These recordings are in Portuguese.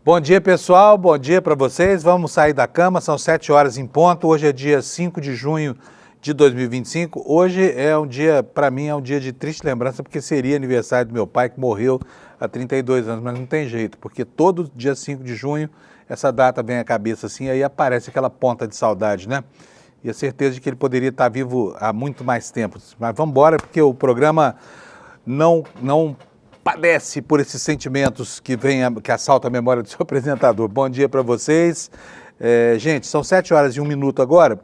Bom dia, pessoal. Bom dia para vocês. Vamos sair da cama, são 7 horas em ponto. Hoje é dia 5 de junho de 2025. Hoje é um dia, para mim, é um dia de triste lembrança, porque seria aniversário do meu pai, que morreu há 32 anos, mas não tem jeito, porque todo dia 5 de junho, essa data vem à cabeça assim, aí aparece aquela ponta de saudade, né? E a certeza de que ele poderia estar vivo há muito mais tempo. Mas vamos embora, porque o programa não padece por esses sentimentos que assaltam a memória do seu apresentador. Bom dia para vocês. Gente, são 7 horas e 1 minuto agora.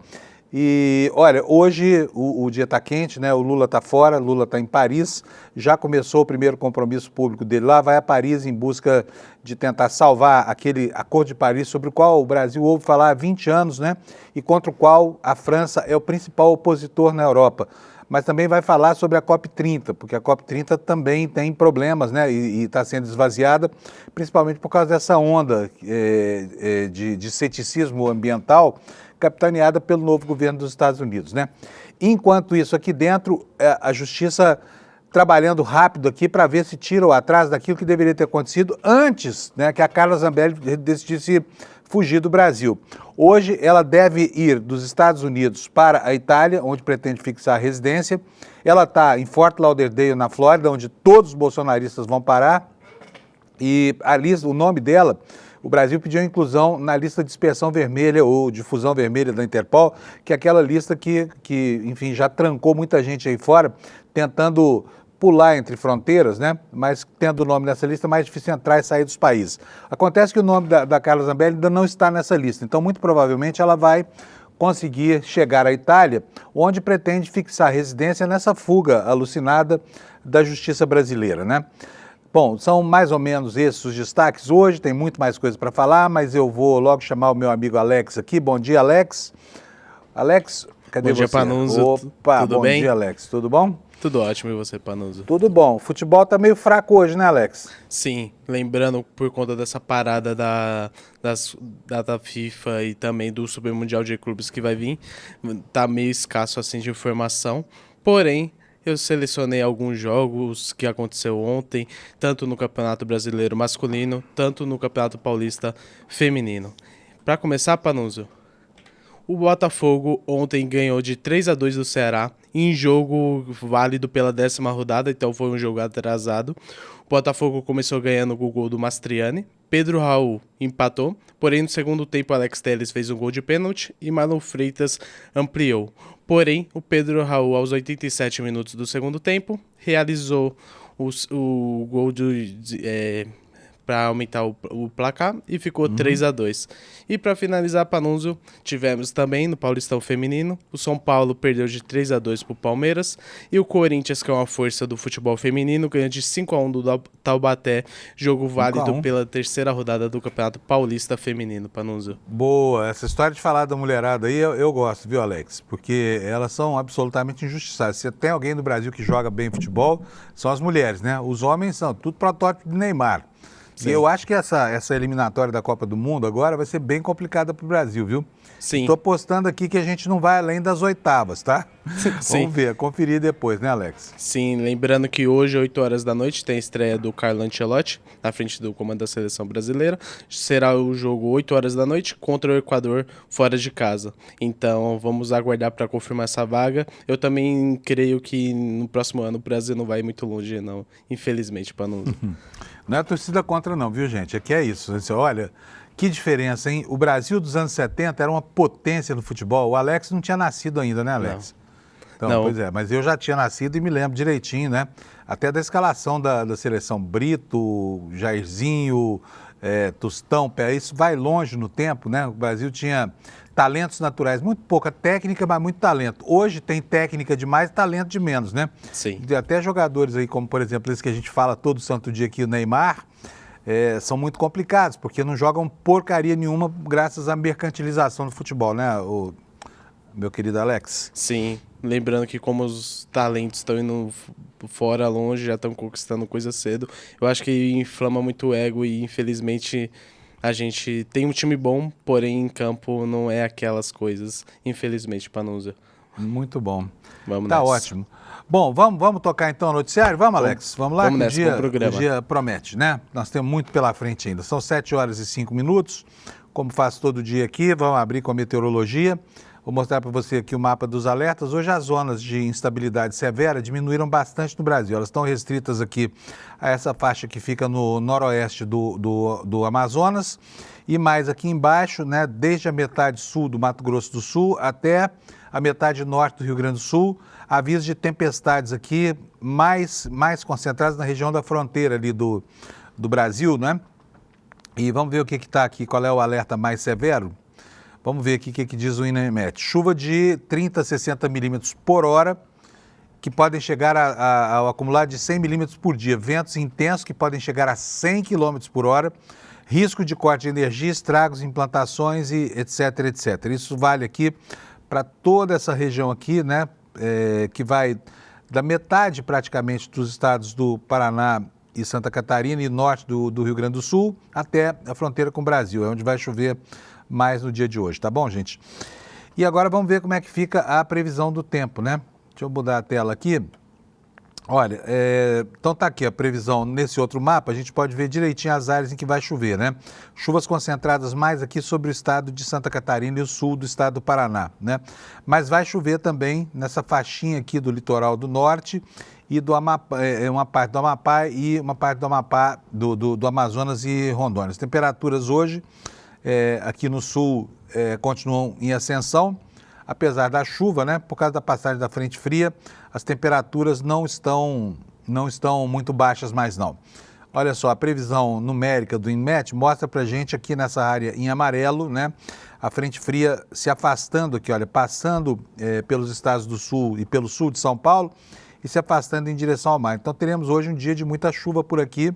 E, olha, hoje o dia está quente, né? O Lula está fora, Lula está em Paris. Já começou o primeiro compromisso público dele lá. Vai a Paris em busca de tentar salvar aquele Acordo de Paris sobre o qual o Brasil ouve falar há 20 anos, né? E contra o qual a França é o principal opositor na Europa. Mas também vai falar sobre a COP30, porque a COP30 também tem problemas, né? E está sendo esvaziada, principalmente por causa dessa onda de ceticismo ambiental capitaneada pelo novo governo dos Estados Unidos, né? Enquanto isso, aqui dentro, a Justiça trabalhando rápido aqui para ver se tira o atraso daquilo que deveria ter acontecido antes, né, que a Carla Zambelli decidisse fugir do Brasil. Hoje ela deve ir dos Estados Unidos para a Itália, onde pretende fixar a residência. Ela está em Fort Lauderdale, na Flórida, onde todos os bolsonaristas vão parar. E a lista, o nome dela, o Brasil pediu a inclusão na lista de dispersão vermelha ou difusão vermelha da Interpol, que é aquela lista que enfim, já trancou muita gente aí fora, tentando pular entre fronteiras, né? Mas tendo o nome nessa lista, é mais difícil entrar e sair dos países. Acontece que o nome da Carla Zambelli ainda não está nessa lista, então muito provavelmente ela vai conseguir chegar à Itália, onde pretende fixar residência nessa fuga alucinada da justiça brasileira, né? Bom, são mais ou menos esses os destaques hoje, tem muito mais coisa para falar, mas eu vou logo chamar o meu amigo Alex aqui. Bom dia, Alex. Alex, cadê você? Bom dia, Panunzio. Opa, tudo bom bem? dia, Alex. Tudo bom? Tudo ótimo, e você, Panunzio? Tudo bom. O futebol tá meio fraco hoje, né, Alex? Sim, lembrando por conta dessa parada da FIFA e também do Super Mundial de Clubes que vai vir, tá meio escasso assim de informação, porém eu selecionei alguns jogos que aconteceu ontem, tanto no Campeonato Brasileiro masculino, tanto no Campeonato Paulista feminino. Para começar, Panunzio, o Botafogo ontem ganhou de 3-2 do Ceará, em jogo válido pela 10ª rodada, então foi um jogo atrasado. O Botafogo começou ganhando com o gol do Mastriani, Pedro Raul empatou, porém no segundo tempo Alex Telles fez um gol de pênalti e Marlon Freitas ampliou. Porém, o Pedro Raul, aos 87 minutos do segundo tempo, realizou o gol para aumentar o placar e ficou 3-2. E para finalizar, Panunzio, tivemos também no Paulistão Feminino, o São Paulo perdeu de 3-2 para o Palmeiras e o Corinthians, que é uma força do futebol feminino, ganhou de 5-1 do Taubaté, jogo válido pela 3ª rodada do Campeonato Paulista Feminino, Panunzio. Boa, essa história de falar da mulherada aí eu gosto, viu, Alex? Porque elas são absolutamente injustiçadas. Se tem alguém no Brasil que joga bem futebol, são as mulheres, né? Os homens são tudo protótipo de Neymar. Sim. E eu acho que essa eliminatória da Copa do Mundo agora vai ser bem complicada para o Brasil, viu? Sim. Estou apostando aqui que a gente não vai além das oitavas, tá? Sim. Vamos ver, conferir depois, né, Alex? Sim, lembrando que hoje, 8 horas da noite, tem a estreia do Carlo Ancelotti, na frente do comando da seleção brasileira. Será o jogo 8 horas da noite contra o Equador fora de casa. Então, vamos aguardar para confirmar essa vaga. Eu também creio que no próximo ano o Brasil não vai muito longe, não. Infelizmente, Panunzio. Não é torcida contra não, viu, gente? Aqui é isso. Você olha, que diferença, hein? O Brasil dos anos 70 era uma potência no futebol. O Alex não tinha nascido ainda, né, Alex? Então, não. Pois é, mas eu já tinha nascido e me lembro direitinho, né? Até da escalação da seleção Brito, Jairzinho, Tostão, isso vai longe no tempo, né? O Brasil tinha talentos naturais, muito pouca técnica, mas muito talento. Hoje tem técnica demais e talento de menos, né? Sim. Até jogadores aí, como por exemplo esse que a gente fala todo santo dia aqui, o Neymar, são muito complicados, porque não jogam porcaria nenhuma graças à mercantilização do futebol, né, meu querido Alex? Sim, lembrando que como os talentos estão indo fora, longe, já estão conquistando coisa cedo, eu acho que inflama muito o ego e infelizmente a gente tem um time bom, porém em campo não é aquelas coisas, infelizmente, Panunzio. Muito bom. Vamos Tá nessa. ótimo. Bom, vamos tocar então o noticiário? Vamos, Alex? Vamos lá, vamos que nessa, com o programa. o dia promete, né? Nós temos muito pela frente ainda. São 7h05, como faço todo dia aqui. Vamos abrir com a meteorologia. Vou mostrar para você aqui o mapa dos alertas. Hoje as zonas de instabilidade severa diminuíram bastante no Brasil. Elas estão restritas aqui a essa faixa que fica no noroeste do Amazonas e mais aqui embaixo, né, desde a metade sul do Mato Grosso do Sul até a metade norte do Rio Grande do Sul. Aviso de tempestades aqui mais concentradas na região da fronteira ali do Brasil, né? E vamos ver o que está aqui, qual é o alerta mais severo. Vamos ver aqui o que diz o INMET. Chuva de 30 a 60 milímetros por hora, que podem chegar ao acumulado de 100 milímetros por dia. Ventos intensos que podem chegar a 100 quilômetros por hora. Risco de corte de energia, estragos em plantações e etc, etc. Isso vale aqui para toda essa região aqui, né? Que vai da metade praticamente dos estados do Paraná e Santa Catarina e norte do Rio Grande do Sul até a fronteira com o Brasil, é onde vai chover mais no dia de hoje, tá bom, gente? E agora vamos ver como é que fica a previsão do tempo, né? Deixa eu mudar a tela aqui. Olha, então tá aqui a previsão nesse outro mapa, a gente pode ver direitinho as áreas em que vai chover, né? Chuvas concentradas mais aqui sobre o estado de Santa Catarina e o sul do estado do Paraná, né? Mas vai chover também nessa faixinha aqui do litoral do norte e do Amapá, uma parte do Amapá e uma parte do Amapá, do Amazonas e Rondônia. As temperaturas hoje aqui no sul continuam em ascensão, apesar da chuva, né? Por causa da passagem da frente fria, as temperaturas não estão muito baixas mais não. Olha só, a previsão numérica do INMET mostra pra gente aqui nessa área em amarelo, né? A frente fria se afastando aqui, olha, passando pelos estados do sul e pelo sul de São Paulo e se afastando em direção ao mar. Então teremos hoje um dia de muita chuva por aqui.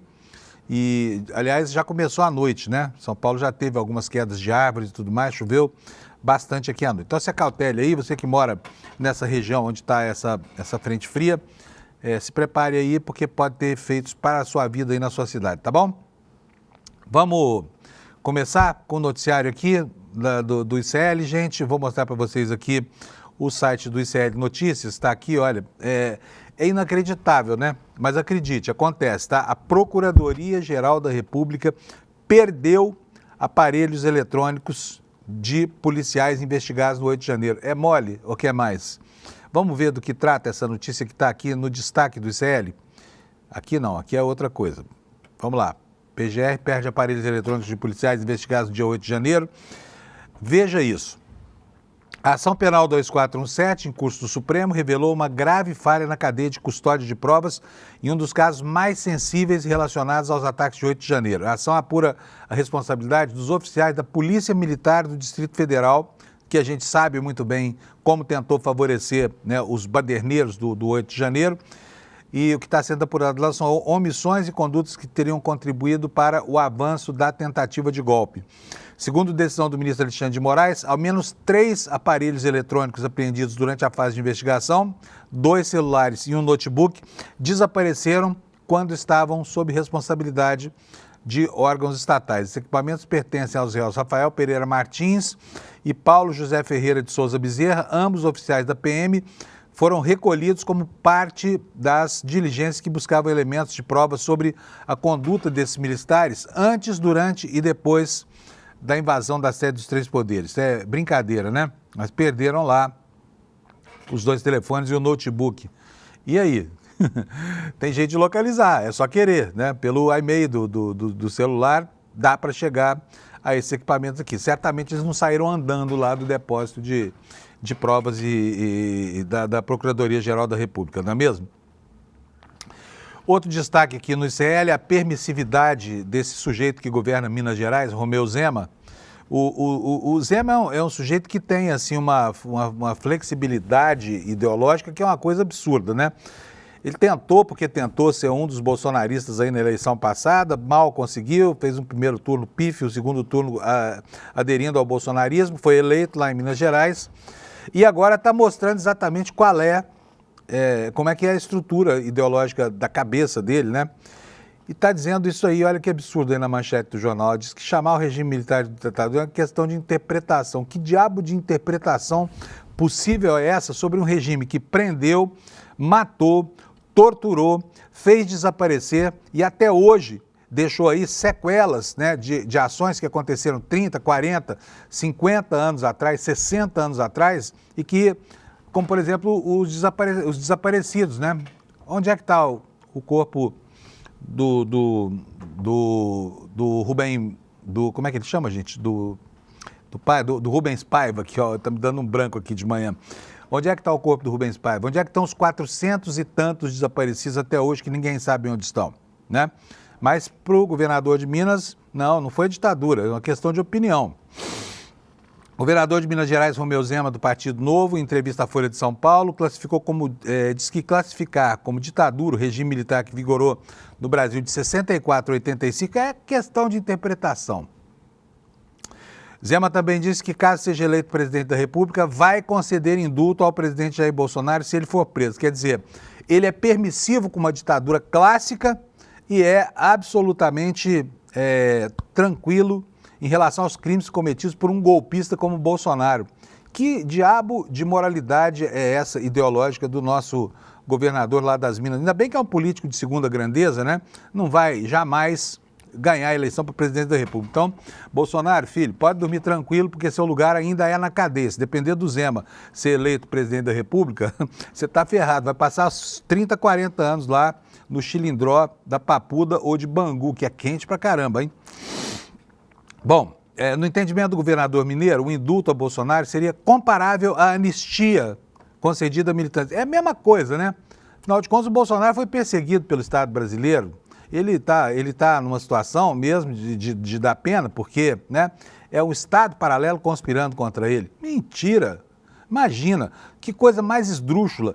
E, aliás, já começou à noite, né? São Paulo já teve algumas quedas de árvores e tudo mais, choveu bastante aqui à noite. Então se acautele aí, você que mora nessa região onde está essa frente fria, se prepare aí porque pode ter efeitos para a sua vida aí na sua cidade, tá bom? Vamos começar com o noticiário aqui do ICL, gente. Vou mostrar para vocês aqui o site do ICL Notícias, está aqui, olha, é inacreditável, né? Mas acredite, acontece, tá? A Procuradoria-Geral da República perdeu aparelhos eletrônicos de policiais investigados no 8 de janeiro. É mole ou quer mais? Vamos ver do que trata essa notícia que está aqui no destaque do ICL? Aqui não, aqui é outra coisa. Vamos lá. PGR perde aparelhos eletrônicos de policiais investigados no dia 8 de janeiro. Veja isso. A ação penal 2417, em curso do Supremo, revelou uma grave falha na cadeia de custódia de provas em um dos casos mais sensíveis relacionados aos ataques de 8 de janeiro. A ação apura a responsabilidade dos oficiais da Polícia Militar do Distrito Federal, que a gente sabe muito bem como tentou favorecer, né, os baderneiros do 8 de janeiro. E o que está sendo apurado lá são omissões e condutas que teriam contribuído para o avanço da tentativa de golpe. Segundo decisão do ministro Alexandre de Moraes, ao menos 3 aparelhos eletrônicos apreendidos durante a fase de investigação, 2 celulares e um notebook, desapareceram quando estavam sob responsabilidade de órgãos estatais. Esses equipamentos pertencem aos réus Rafael Pereira Martins e Paulo José Ferreira de Souza Bezerra, ambos oficiais da PM, foram recolhidos como parte das diligências que buscavam elementos de prova sobre a conduta desses militares antes, durante e depois da invasão da sede dos 3 poderes. É brincadeira, né? Mas perderam lá os 2 telefones e o notebook. E aí? Tem jeito de localizar, é só querer, né? Pelo e-mail do celular, dá para chegar a esses equipamentos aqui. Certamente eles não saíram andando lá do depósito de provas da Procuradoria-Geral da República, não é mesmo? Outro destaque aqui no ICL é a permissividade desse sujeito que governa Minas Gerais, Romeu Zema. O Zema é um sujeito que tem assim, uma flexibilidade ideológica que é uma coisa absurda, né? Ele tentou ser um dos bolsonaristas aí na eleição passada, mal conseguiu, fez um primeiro turno pífio, o segundo turno aderindo ao bolsonarismo, foi eleito lá em Minas Gerais e agora está mostrando exatamente como é que é a estrutura ideológica da cabeça dele, né? E está dizendo isso aí, olha que absurdo aí na manchete do jornal. Diz que chamar o regime militar de ditadura é uma questão de interpretação. Que diabo de interpretação possível é essa sobre um regime que prendeu, matou, torturou, fez desaparecer e até hoje deixou aí sequelas, né, de ações que aconteceram 30, 40, 50 anos atrás, 60 anos atrás e que, como por exemplo, os desaparecidos, né? Onde é que está o corpo do Rubem, como é que ele chama, gente? Do Rubens Paiva, que está me dando um branco aqui de manhã. Onde é que está o corpo do Rubens Paiva? Onde é que estão os 400 e tantos desaparecidos até hoje que ninguém sabe onde estão, né? Mas para o governador de Minas, não foi ditadura, é uma questão de opinião. O governador de Minas Gerais, Romeu Zema, do Partido Novo, em entrevista à Folha de São Paulo, diz que classificar como ditadura o regime militar que vigorou no Brasil de 64 a 85 é questão de interpretação. Zema também disse que, caso seja eleito presidente da República, vai conceder indulto ao presidente Jair Bolsonaro se ele for preso. Quer dizer, ele é permissivo com uma ditadura clássica e é absolutamente tranquilo em relação aos crimes cometidos por um golpista como Bolsonaro. Que diabo de moralidade é essa ideológica do nosso governador lá das Minas? Ainda bem que é um político de segunda grandeza, né? Não vai jamais ganhar a eleição para presidente da República. Então, Bolsonaro, filho, pode dormir tranquilo, porque seu lugar ainda é na cadeia. Se depender do Zema ser eleito presidente da República, você está ferrado. Vai passar uns 30, 40 anos lá no Chilindró da Papuda ou de Bangu, que é quente pra caramba, hein? Bom, no entendimento do governador mineiro, o indulto a Bolsonaro seria comparável à anistia concedida a militantes. É a mesma coisa, né? Afinal de contas, o Bolsonaro foi perseguido pelo Estado brasileiro. Ele tá numa situação mesmo de dar pena, porque, né, é um Estado paralelo conspirando contra ele. Mentira! Imagina, que coisa mais esdrúxula,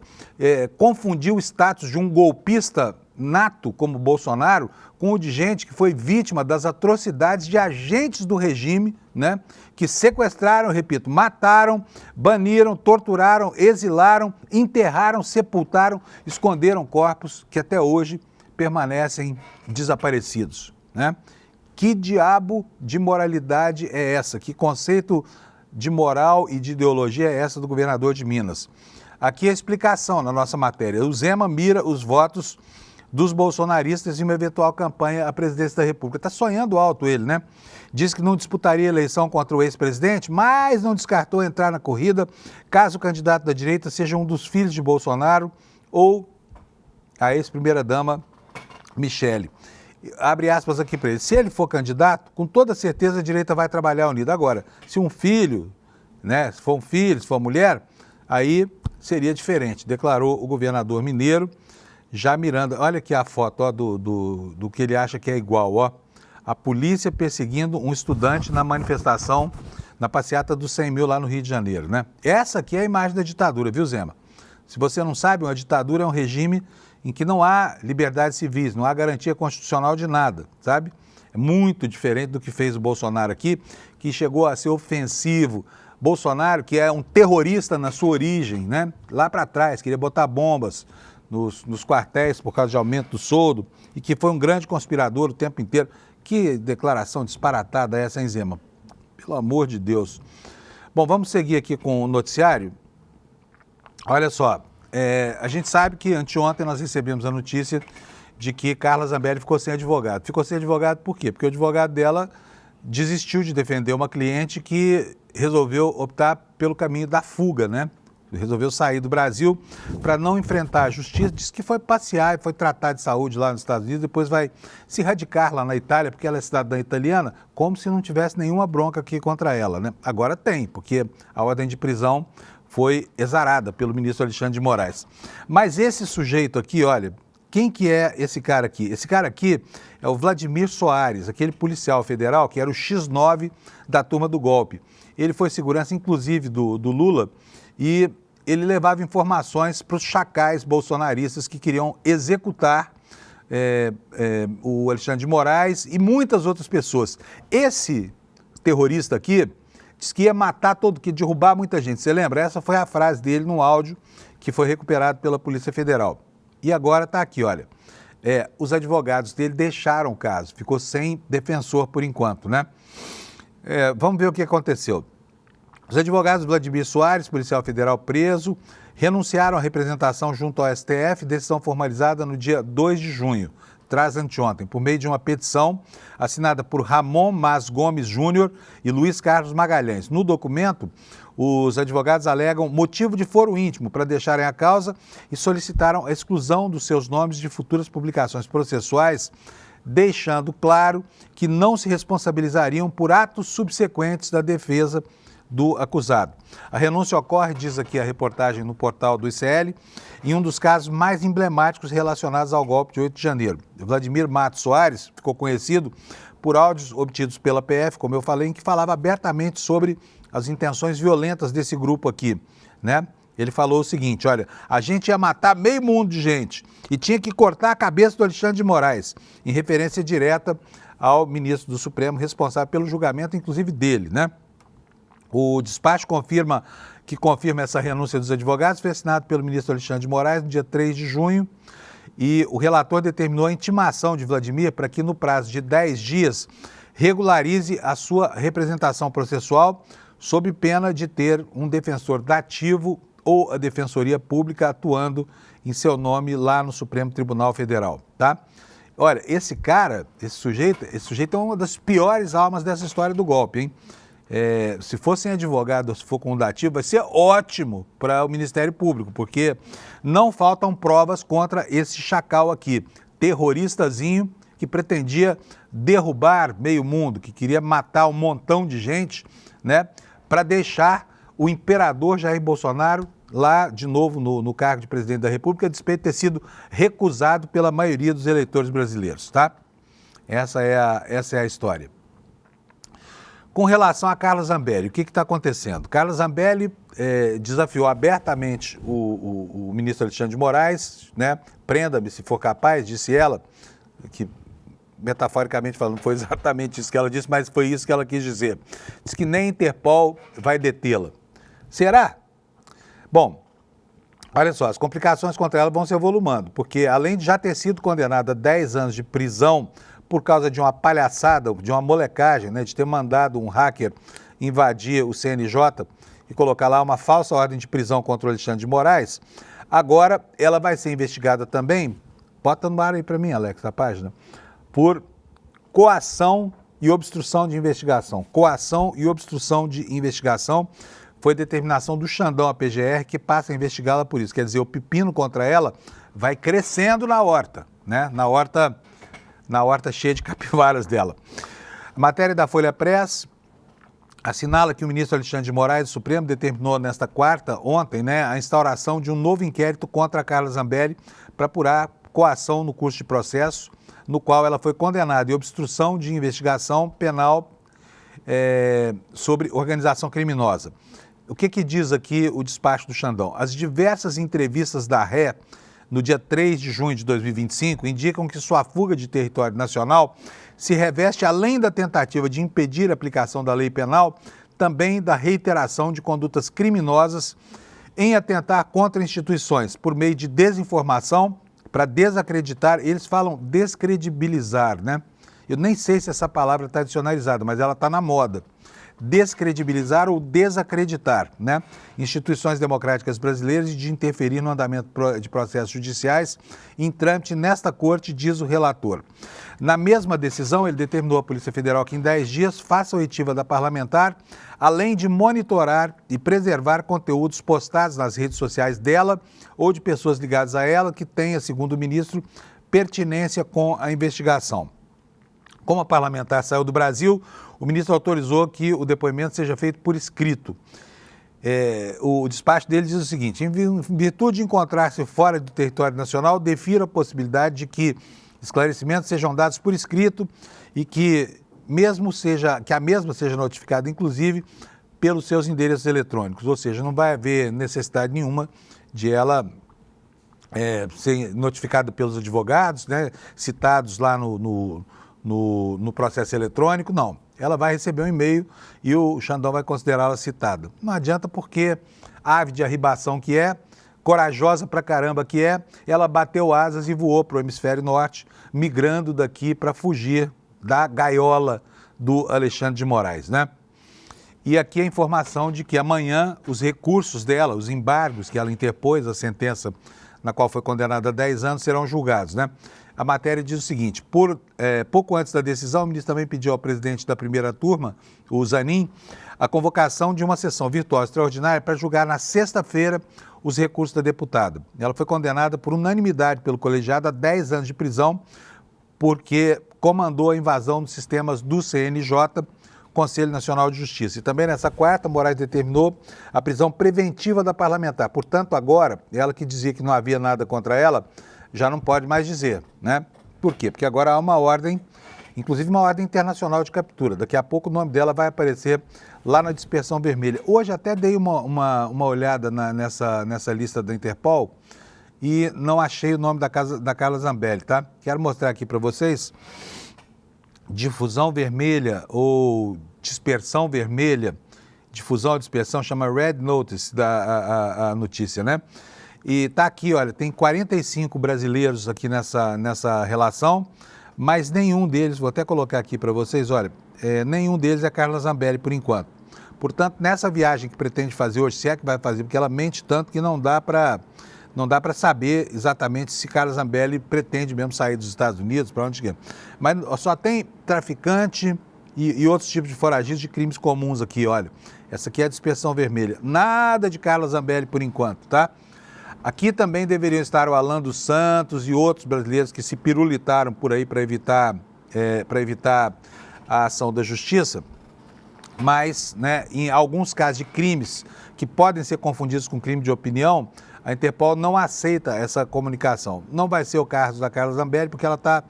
confundir o status de um golpista nato como Bolsonaro com o de gente que foi vítima das atrocidades de agentes do regime, né, que sequestraram, repito, mataram, baniram, torturaram, exilaram, enterraram, sepultaram, esconderam corpos que até hoje permanecem desaparecidos, né? Que diabo de moralidade é essa? Que conceito de moral e de ideologia é essa do governador de Minas? Aqui a explicação na nossa matéria. O Zema mira os votos dos bolsonaristas em uma eventual campanha à presidência da República. Está sonhando alto ele, né? Diz que não disputaria a eleição contra o ex-presidente, mas não descartou entrar na corrida caso o candidato da direita seja um dos filhos de Bolsonaro ou a ex-primeira-dama Michele. Abre aspas aqui para ele. Se ele for candidato, com toda certeza a direita vai trabalhar unida. Agora, se um filho, né, se for um filho, se for mulher, aí seria diferente, declarou o governador mineiro, já mirando. Olha aqui a foto, ó, do que ele acha que é igual, ó. A polícia perseguindo um estudante na manifestação, na passeata dos 100 mil lá no Rio de Janeiro, né? Essa aqui é a imagem da ditadura, viu, Zema? Se você não sabe, uma ditadura é um regime em que não há liberdades civis, não há garantia constitucional de nada, sabe? É muito diferente do que fez o Bolsonaro aqui, que chegou a ser ofensivo. Bolsonaro, que é um terrorista na sua origem, né? Lá para trás, queria botar bombas nos quartéis por causa de aumento do soldo e que foi um grande conspirador o tempo inteiro. Que declaração disparatada é essa, hein, Zema? Pelo amor de Deus. Bom, vamos seguir aqui com o noticiário. Olha só. A gente sabe que anteontem nós recebemos a notícia de que Carla Zambelli ficou sem advogado. Ficou sem advogado por quê? Porque o advogado dela desistiu de defender uma cliente que resolveu optar pelo caminho da fuga, né? Resolveu sair do Brasil para não enfrentar a justiça. Disse que foi passear e foi tratar de saúde lá nos Estados Unidos, depois vai se radicar lá na Itália, porque ela é cidadã italiana, como se não tivesse nenhuma bronca aqui contra ela, né? Agora tem, porque a ordem de prisão foi exarada pelo ministro Alexandre de Moraes. Mas esse sujeito aqui, olha, quem que é esse cara aqui? Esse cara aqui é o Vladimir Soares, aquele policial federal que era o X9 da turma do golpe. Ele foi segurança, inclusive, do Lula e ele levava informações para os chacais bolsonaristas que queriam executar o Alexandre de Moraes e muitas outras pessoas. Esse terrorista aqui disse que ia matar que ia derrubar muita gente. Você lembra? Essa foi a frase dele no áudio que foi recuperado pela Polícia Federal. E agora está aqui, olha. os advogados dele deixaram o caso, ficou sem defensor por enquanto, né? Vamos ver o que aconteceu. Os advogados Vladimir Soares, policial federal preso, renunciaram à representação junto ao STF, decisão formalizada no dia 2 de junho, traz anteontem, por meio de uma petição assinada por Ramon Mas Gomes Júnior e Luiz Carlos Magalhães. No documento, os advogados alegam motivo de foro íntimo para deixarem a causa e solicitaram a exclusão dos seus nomes de futuras publicações processuais, deixando claro que não se responsabilizariam por atos subsequentes da defesa do acusado. A renúncia ocorre, diz aqui a reportagem no portal do ICL, em um dos casos mais emblemáticos relacionados ao golpe de 8 de janeiro. Vladimir Matos Soares ficou conhecido por áudios obtidos pela PF, como eu falei, em que falava abertamente sobre as intenções violentas desse grupo aqui, né? Ele falou o seguinte, olha, a gente ia matar meio mundo de gente e tinha que cortar a cabeça do Alexandre de Moraes, em referência direta ao ministro do Supremo, responsável pelo julgamento, inclusive dele, né? O despacho confirma essa renúncia dos advogados, foi assinado pelo ministro Alexandre de Moraes no dia 3 de junho e o relator determinou a intimação de Vladimir para que no prazo de 10 dias regularize a sua representação processual sob pena de ter um defensor dativo ou a Defensoria Pública atuando em seu nome lá no Supremo Tribunal Federal, tá? Olha, esse sujeito é uma das piores almas dessa história do golpe, hein? Se fossem advogados, se for com dativo, vai ser ótimo para o Ministério Público, porque não faltam provas contra esse chacal aqui, terroristazinho que pretendia derrubar meio mundo, que queria matar um montão de gente, né, para deixar o imperador Jair Bolsonaro lá de novo no cargo de presidente da República, a despeito de ter sido recusado pela maioria dos eleitores brasileiros, tá? Essa é a história. Com relação a Carla Zambelli, o que está acontecendo? Carla Zambelli desafiou abertamente o ministro Alexandre de Moraes, né? Prenda-me se for capaz, disse ela, que metaforicamente falando, foi exatamente isso que ela disse, mas foi isso que ela quis dizer. Diz que nem a Interpol vai detê-la. Será? Bom, olha só, as complicações contra ela vão se avolumando, porque além de já ter sido condenada a 10 anos de prisão por causa de uma palhaçada, de uma molecagem, né, de ter mandado um hacker invadir o CNJ e colocar lá uma falsa ordem de prisão contra o Alexandre de Moraes, agora ela vai ser investigada também, bota no ar aí para mim, Alex, a página, por coação e obstrução de investigação. Coação e obstrução de investigação foi determinação do Xandão, a PGR, que passa a investigá-la por isso. Quer dizer, o pepino contra ela vai crescendo na horta, né? Na horta cheia de capivaras dela. A matéria da Folha Press assinala que o ministro Alexandre de Moraes do Supremo determinou nesta quarta, ontem, né, a instauração de um novo inquérito contra a Carla Zambelli para apurar coação no curso de processo, no qual ela foi condenada em obstrução de investigação penal sobre organização criminosa. O que diz aqui o despacho do Xandão? As diversas entrevistas da ré no dia 3 de junho de 2025, indicam que sua fuga de território nacional se reveste, além da tentativa de impedir a aplicação da lei penal, também da reiteração de condutas criminosas em atentar contra instituições, por meio de desinformação, para desacreditar, eles falam descredibilizar, né? Eu nem sei se essa palavra está adicionalizada, mas ela está na moda. Descredibilizar ou desacreditar, né? Instituições democráticas brasileiras e de interferir no andamento de processos judiciais em trâmite nesta corte, diz o relator. Na mesma decisão, ele determinou à Polícia Federal que em 10 dias faça a oitiva da parlamentar, além de monitorar e preservar conteúdos postados nas redes sociais dela ou de pessoas ligadas a ela que tenha, segundo o ministro, pertinência com a investigação. Como a parlamentar saiu do Brasil, o ministro autorizou que o depoimento seja feito por escrito. O despacho dele diz o seguinte: em virtude de encontrar-se fora do território nacional, defiro a possibilidade de que esclarecimentos sejam dados por escrito e que a mesma seja notificada, inclusive, pelos seus endereços eletrônicos. Ou seja, não vai haver necessidade nenhuma de ela ser notificada pelos advogados, né, citados lá no processo eletrônico, não. Ela vai receber um e-mail e o Xandão vai considerá-la citada. Não adianta porque, ave de arribação que é, corajosa pra caramba que é, ela bateu asas e voou para o hemisfério norte, migrando daqui para fugir da gaiola do Alexandre de Moraes, né? E aqui a informação de que amanhã os recursos dela, os embargos que ela interpôs, a sentença na qual foi condenada a 10 anos, serão julgados, né? A matéria diz o seguinte: pouco antes da decisão, o ministro também pediu ao presidente da primeira turma, o Zanin, a convocação de uma sessão virtual extraordinária para julgar na sexta-feira os recursos da deputada. Ela foi condenada por unanimidade pelo colegiado a 10 anos de prisão, porque comandou a invasão dos sistemas do CNJ, Conselho Nacional de Justiça. E também nessa quarta, Moraes determinou a prisão preventiva da parlamentar. Portanto, agora, ela que dizia que não havia nada contra ela, já não pode mais dizer, né? Por quê? Porque agora há uma ordem, inclusive uma ordem internacional de captura. Daqui a pouco o nome dela vai aparecer lá na dispersão vermelha. Hoje até dei uma olhada nessa lista da Interpol e não achei o nome da Carla Zambelli, tá? Quero mostrar aqui para vocês. Difusão vermelha ou dispersão vermelha, difusão ou dispersão, chama Red Notice, a notícia, né? E tá aqui, olha, tem 45 brasileiros aqui nessa relação, mas nenhum deles, vou até colocar aqui para vocês, olha, nenhum deles é Carla Zambelli por enquanto. Portanto, nessa viagem que pretende fazer hoje, se é que vai fazer, porque ela mente tanto que não dá para saber exatamente se Carla Zambelli pretende mesmo sair dos Estados Unidos, para onde quer. Mas só tem traficante e outros tipos de foragidos de crimes comuns aqui, olha. Essa aqui é a dispersão vermelha. Nada de Carla Zambelli por enquanto, tá? Aqui também deveriam estar o Alan dos Santos e outros brasileiros que se pirulitaram por aí para evitar a ação da justiça. Mas, né, em alguns casos de crimes que podem ser confundidos com crime de opinião, a Interpol não aceita essa comunicação. Não vai ser o caso da Carla Zambelli, porque ela está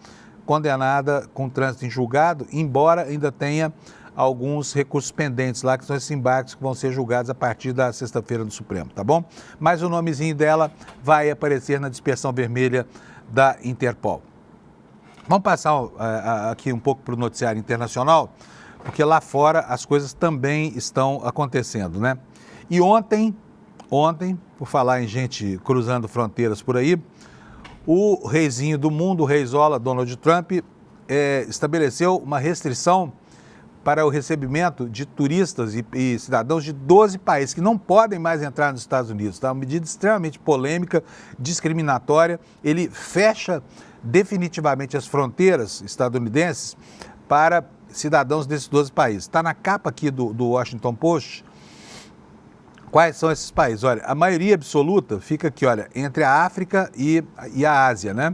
condenada com trânsito em julgado, embora ainda tenha alguns recursos pendentes lá, que são esses embargos que vão ser julgados a partir da sexta-feira do Supremo, tá bom? Mas o nomezinho dela vai aparecer na dispersão vermelha da Interpol. Vamos passar aqui um pouco para o noticiário internacional, porque lá fora as coisas também estão acontecendo, né? E ontem, por falar em gente cruzando fronteiras por aí, o reizinho do mundo, o reizola Donald Trump, estabeleceu uma restrição para o recebimento de turistas e cidadãos de 12 países que não podem mais entrar nos Estados Unidos. Tá? Uma medida extremamente polêmica, discriminatória. Ele fecha definitivamente as fronteiras estadunidenses para cidadãos desses 12 países. Está na capa aqui do Washington Post. Quais são esses países? Olha, a maioria absoluta fica aqui, olha, entre a África e a Ásia, né?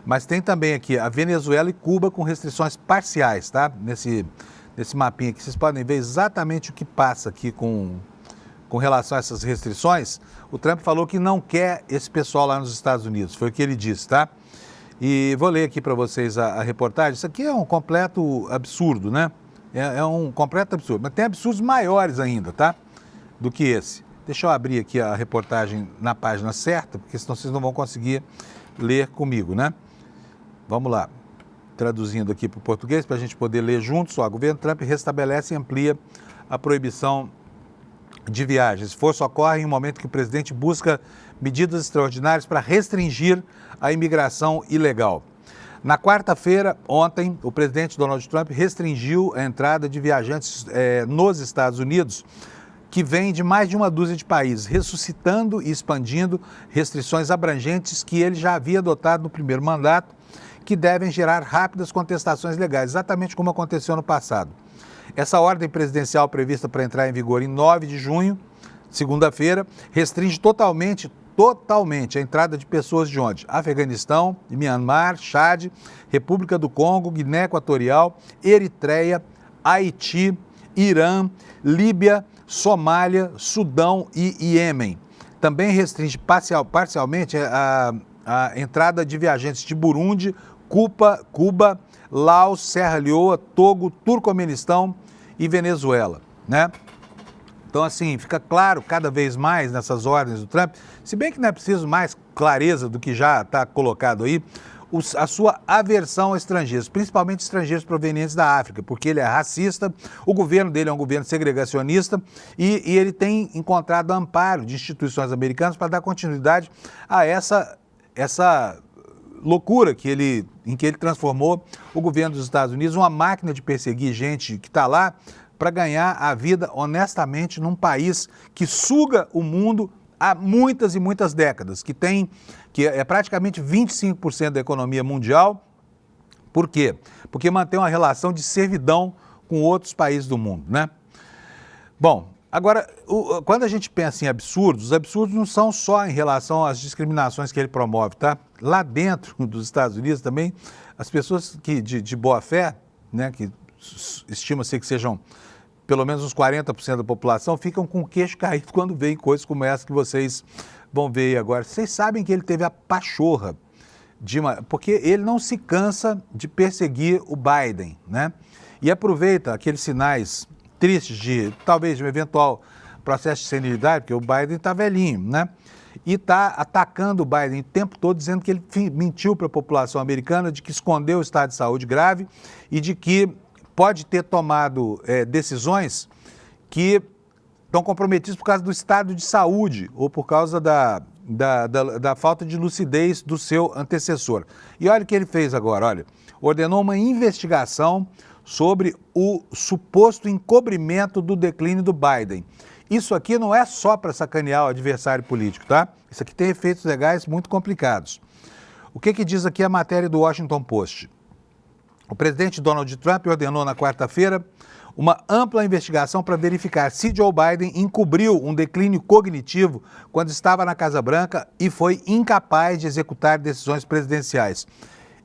Mas tem também aqui a Venezuela e Cuba com restrições parciais, tá? Nesse mapinha aqui, vocês podem ver exatamente o que passa aqui com relação a essas restrições. O Trump falou que não quer esse pessoal lá nos Estados Unidos, foi o que ele disse, tá? E vou ler aqui para vocês a reportagem. Isso aqui é um completo absurdo, né? É um completo absurdo, mas tem absurdos maiores ainda, tá? Do que esse. Deixa eu abrir aqui a reportagem na página certa, porque senão vocês não vão conseguir ler comigo, né? Vamos lá. Traduzindo aqui para o português, para a gente poder ler juntos. O governo Trump restabelece e amplia a proibição de viagens. Esforço ocorre em um momento que o presidente busca medidas extraordinárias para restringir a imigração ilegal. Na quarta-feira, ontem, o presidente Donald Trump restringiu a entrada de viajantes nos Estados Unidos, que vêm de mais de uma dúzia de países, ressuscitando e expandindo restrições abrangentes que ele já havia adotado no primeiro mandato, que devem gerar rápidas contestações legais, exatamente como aconteceu no passado. Essa ordem presidencial prevista para entrar em vigor em 9 de junho, segunda-feira, restringe totalmente a entrada de pessoas de onde? Afeganistão, Myanmar, Chad, República do Congo, Guiné Equatorial, Eritreia, Haiti, Irã, Líbia, Somália, Sudão e Iêmen. Também restringe parcialmente a entrada de viajantes de Burundi, Cuba, Laos, Serra Leoa, Togo, Turcomenistão e Venezuela, né? Então, assim, fica claro cada vez mais nessas ordens do Trump, se bem que não é preciso mais clareza do que já está colocado aí, a sua aversão a estrangeiros, principalmente estrangeiros provenientes da África, porque ele é racista, o governo dele é um governo segregacionista e ele tem encontrado amparo de instituições americanas para dar continuidade a essa loucura em que ele transformou o governo dos Estados Unidos, uma máquina de perseguir gente que está lá para ganhar a vida honestamente num país que suga o mundo há muitas e muitas décadas, que é praticamente 25% da economia mundial. Por quê? Porque mantém uma relação de servidão com outros países do mundo, né? Bom, agora, quando a gente pensa em absurdos, os absurdos não são só em relação às discriminações que ele promove, tá? Lá dentro dos Estados Unidos também, as pessoas de boa fé, né, que estima-se que sejam pelo menos uns 40% da população, ficam com o queixo caído quando veem coisas como essa que vocês vão ver aí agora. Vocês sabem que ele teve a pachorra porque ele não se cansa de perseguir o Biden, né? E aproveita aqueles sinais tristes talvez de um eventual processo de senilidade, porque o Biden está velhinho, né? E está atacando o Biden o tempo todo, dizendo que ele mentiu para a população americana, de que escondeu o estado de saúde grave e de que pode ter tomado decisões que estão comprometidas por causa do estado de saúde ou por causa da falta de lucidez do seu antecessor. E olha o que ele fez agora, olha, ordenou uma investigação sobre o suposto encobrimento do declínio do Biden. Isso aqui não é só para sacanear o adversário político, tá? Isso aqui tem efeitos legais muito complicados. O que diz aqui a matéria do Washington Post? O presidente Donald Trump ordenou na quarta-feira uma ampla investigação para verificar se Joe Biden encobriu um declínio cognitivo quando estava na Casa Branca e foi incapaz de executar decisões presidenciais.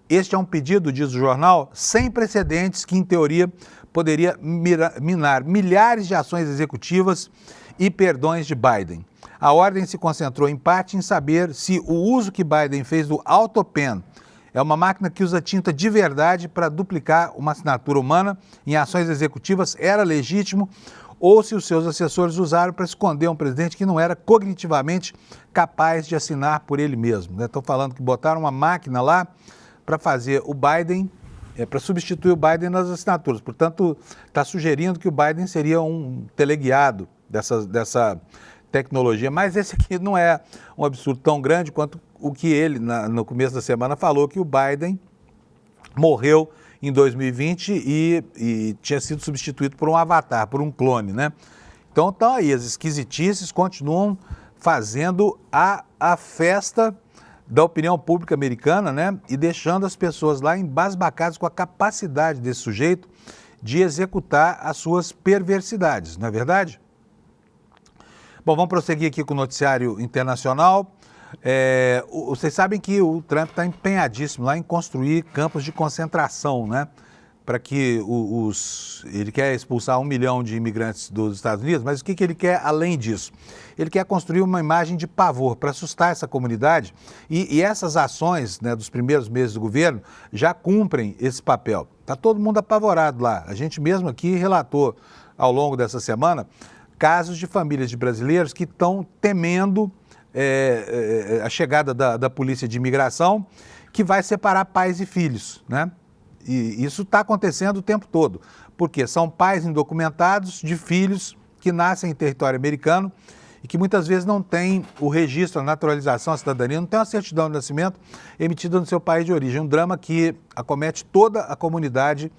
Este é um pedido, diz o jornal, sem precedentes que, em teoria, poderia minar milhares de ações executivas e perdões de Biden. A ordem se concentrou em parte em saber se o uso que Biden fez do AutoPen, é uma máquina que usa tinta de verdade para duplicar uma assinatura humana em ações executivas, era legítimo, ou se os seus assessores usaram para esconder um presidente que não era cognitivamente capaz de assinar por ele mesmo. Estou falando que botaram uma máquina lá para fazer o Biden, para substituir o Biden nas assinaturas. Portanto, está sugerindo que o Biden seria um teleguiado dessa tecnologia, mas esse aqui não é um absurdo tão grande quanto o que ele, no começo da semana, falou que o Biden morreu em 2020 e tinha sido substituído por um avatar, por um clone, né? Então estão aí, as esquisitices continuam fazendo a festa da opinião pública americana, né? E deixando as pessoas lá embasbacadas com a capacidade desse sujeito de executar as suas perversidades, não é verdade? Bom, vamos prosseguir aqui com o noticiário internacional. Vocês sabem que o Trump está empenhadíssimo lá em construir campos de concentração, né? Para que ele quer expulsar 1 milhão de imigrantes dos Estados Unidos, mas o que ele quer além disso? Ele quer construir uma imagem de pavor para assustar essa comunidade e essas ações, né, dos primeiros meses do governo já cumprem esse papel. Está todo mundo apavorado lá. A gente mesmo aqui relatou ao longo dessa semana casos de famílias de brasileiros que estão temendo a chegada da polícia de imigração, que vai separar pais e filhos, né? E isso está acontecendo o tempo todo, porque são pais indocumentados de filhos que nascem em território americano e que muitas vezes não têm o registro, a naturalização, a cidadania, não tem uma certidão de nascimento emitida no seu país de origem. Um drama que acomete toda a comunidade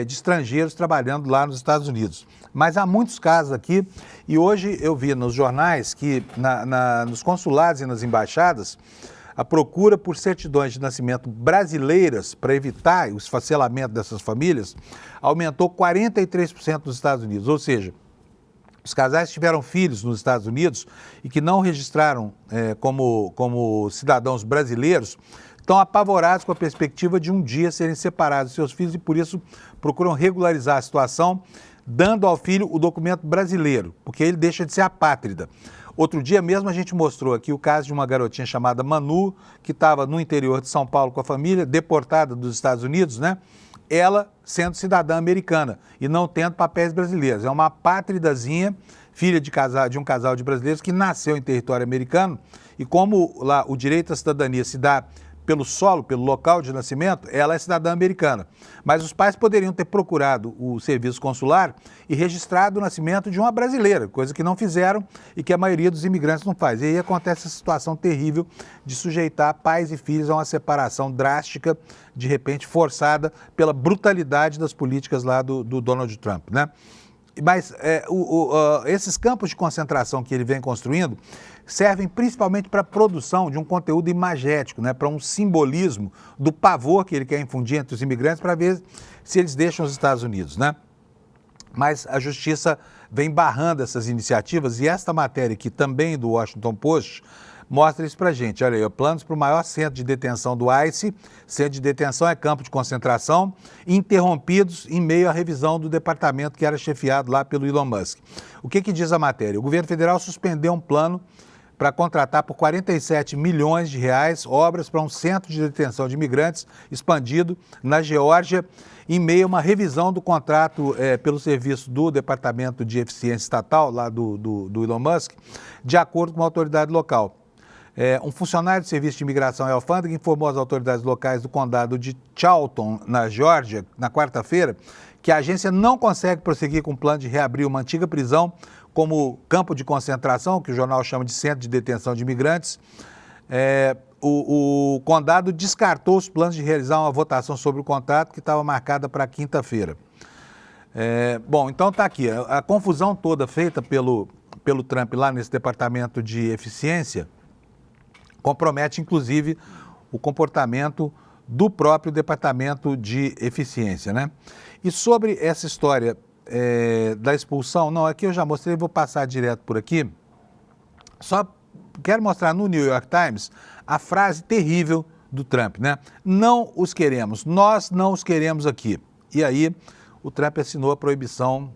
de estrangeiros trabalhando lá nos Estados Unidos. Mas há muitos casos aqui, e hoje eu vi nos jornais que nos consulados e nas embaixadas, a procura por certidões de nascimento brasileiras para evitar o esfacelamento dessas famílias aumentou 43% nos Estados Unidos. Ou seja, os casais que tiveram filhos nos Estados Unidos e que não registraram como cidadãos brasileiros estão apavorados com a perspectiva de um dia serem separados de seus filhos e, por isso, procuram regularizar a situação, dando ao filho o documento brasileiro, porque ele deixa de ser apátrida. Outro dia mesmo a gente mostrou aqui o caso de uma garotinha chamada Manu, que estava no interior de São Paulo com a família, deportada dos Estados Unidos, né? Ela sendo cidadã americana e não tendo papéis brasileiros. É uma apátridazinha, filha de um casal de brasileiros que nasceu em território americano e como lá o direito à cidadania se dá pelo solo, pelo local de nascimento, ela é cidadã americana. Mas os pais poderiam ter procurado o serviço consular e registrado o nascimento de uma brasileira, coisa que não fizeram e que a maioria dos imigrantes não faz. E aí acontece essa situação terrível de sujeitar pais e filhos a uma separação drástica, de repente forçada pela brutalidade das políticas lá do Donald Trump, né? Mas esses campos de concentração que ele vem construindo servem principalmente para a produção de um conteúdo imagético, né, para um simbolismo do pavor que ele quer infundir entre os imigrantes para ver se eles deixam os Estados Unidos, né? Mas a justiça vem barrando essas iniciativas e esta matéria aqui também do Washington Post mostra isso para a gente. Olha aí, planos para o maior centro de detenção do ICE, centro de detenção é campo de concentração, interrompidos em meio à revisão do departamento que era chefiado lá pelo Elon Musk. O que diz a matéria? O governo federal suspendeu um plano para contratar por 47 milhões de reais obras para um centro de detenção de imigrantes expandido na Geórgia, em meio a uma revisão do contrato pelo serviço do Departamento de Eficiência Estatal, lá do Elon Musk, de acordo com a autoridade local. Um funcionário do Serviço de Imigração e Alfândega informou às autoridades locais do condado de Charlton, na Geórgia, na quarta-feira, que a agência não consegue prosseguir com o plano de reabrir uma antiga prisão como campo de concentração, que o jornal chama de centro de detenção de imigrantes. O condado descartou os planos de realizar uma votação sobre o contrato que estava marcada para quinta-feira. Bom, então está aqui, a confusão toda feita pelo Trump lá nesse departamento de eficiência compromete, inclusive, o comportamento do próprio departamento de eficiência, né? E sobre essa história da expulsão, não, aqui eu já mostrei, vou passar direto por aqui. Só quero mostrar no New York Times a frase terrível do Trump, né? Não os queremos, nós não os queremos aqui. E aí o Trump assinou a proibição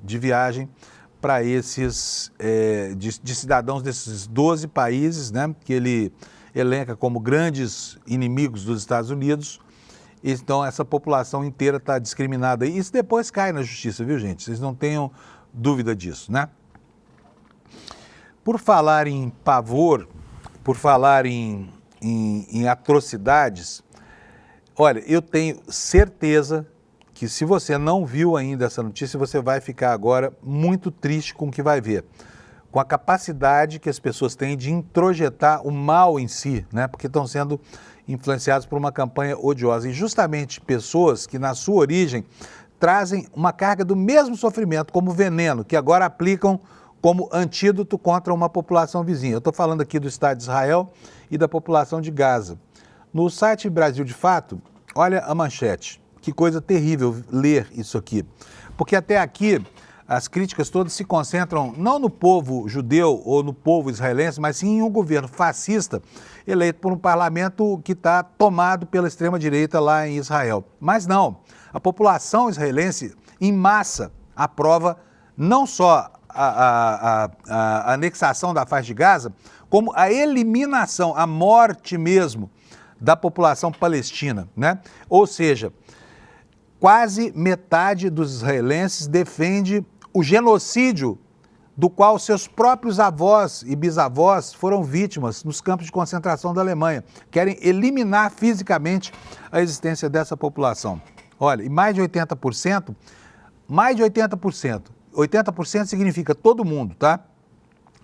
de viagem para esses, de cidadãos desses 12 países, né, que ele elenca como grandes inimigos dos Estados Unidos. Então, essa população inteira está discriminada. E isso depois cai na justiça, viu, gente? Vocês não tenham dúvida disso, né? Por falar em pavor, por falar em atrocidades, olha, eu tenho certeza que se você não viu ainda essa notícia, você vai ficar agora muito triste com o que vai ver. Com a capacidade que as pessoas têm de introjetar o mal em si, né? Porque estão sendo influenciados por uma campanha odiosa. E justamente pessoas que, na sua origem, trazem uma carga do mesmo sofrimento como veneno, que agora aplicam como antídoto contra uma população vizinha. Eu estou falando aqui do Estado de Israel e da população de Gaza. No site Brasil de Fato, olha a manchete. Que coisa terrível ler isso aqui. Porque até aqui as críticas todas se concentram não no povo judeu ou no povo israelense, mas sim em um governo fascista eleito por um parlamento que está tomado pela extrema-direita lá em Israel. Mas não, a população israelense em massa aprova não só a anexação da faixa de Gaza, como a eliminação, a morte mesmo da população palestina, né? Ou seja, quase metade dos israelenses defende o genocídio do qual seus próprios avós e bisavós foram vítimas nos campos de concentração da Alemanha. Querem eliminar fisicamente a existência dessa população. Olha, e mais de 80%, 80% significa todo mundo, tá?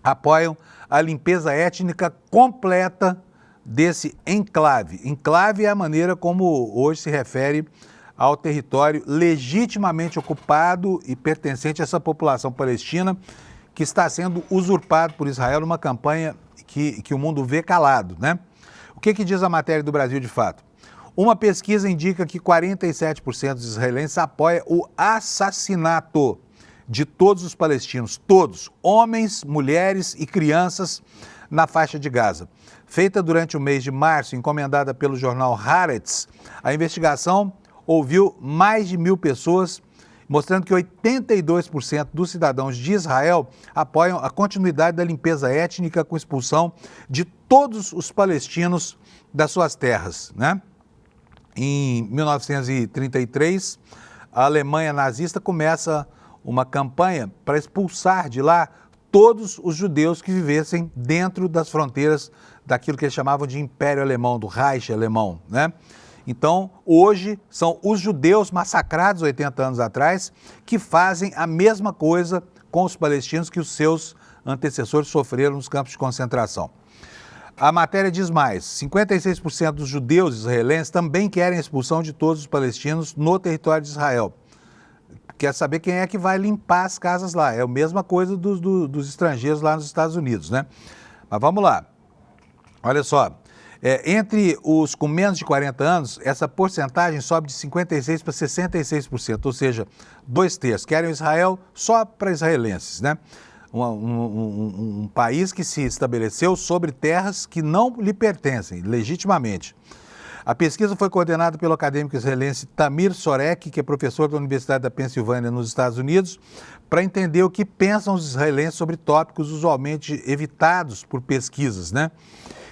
Apoiam a limpeza étnica completa desse enclave. Enclave é a maneira como hoje se refere ao território legitimamente ocupado e pertencente a essa população palestina que está sendo usurpado por Israel numa campanha que o mundo vê calado, né? O que diz a matéria do Brasil de Fato? Uma pesquisa indica que 47% dos israelenses apoia o assassinato de todos os palestinos, todos, homens, mulheres e crianças, na faixa de Gaza. Feita durante o mês de março, encomendada pelo jornal Haaretz, a investigação ouviu mais de 1.000 pessoas, mostrando que 82% dos cidadãos de Israel apoiam a continuidade da limpeza étnica com expulsão de todos os palestinos das suas terras, né? Em 1933, a Alemanha nazista começa uma campanha para expulsar de lá todos os judeus que vivessem dentro das fronteiras daquilo que eles chamavam de Império Alemão, do Reich Alemão, né? Então, hoje, são os judeus massacrados 80 anos atrás que fazem a mesma coisa com os palestinos que os seus antecessores sofreram nos campos de concentração. A matéria diz mais, 56% dos judeus israelenses também querem a expulsão de todos os palestinos no território de Israel. Quer saber quem é que vai limpar as casas lá. É a mesma coisa dos estrangeiros lá nos Estados Unidos, né? Mas vamos lá. Olha só. Entre os com menos de 40 anos, essa porcentagem sobe de 56% para 66%, ou seja, 2/3 querem Israel só para israelenses, né? Um país que se estabeleceu sobre terras que não lhe pertencem, legitimamente. A pesquisa foi coordenada pelo acadêmico israelense Tamir Sorek, que é professor da Universidade da Pensilvânia, nos Estados Unidos, para entender o que pensam os israelenses sobre tópicos usualmente evitados por pesquisas, né?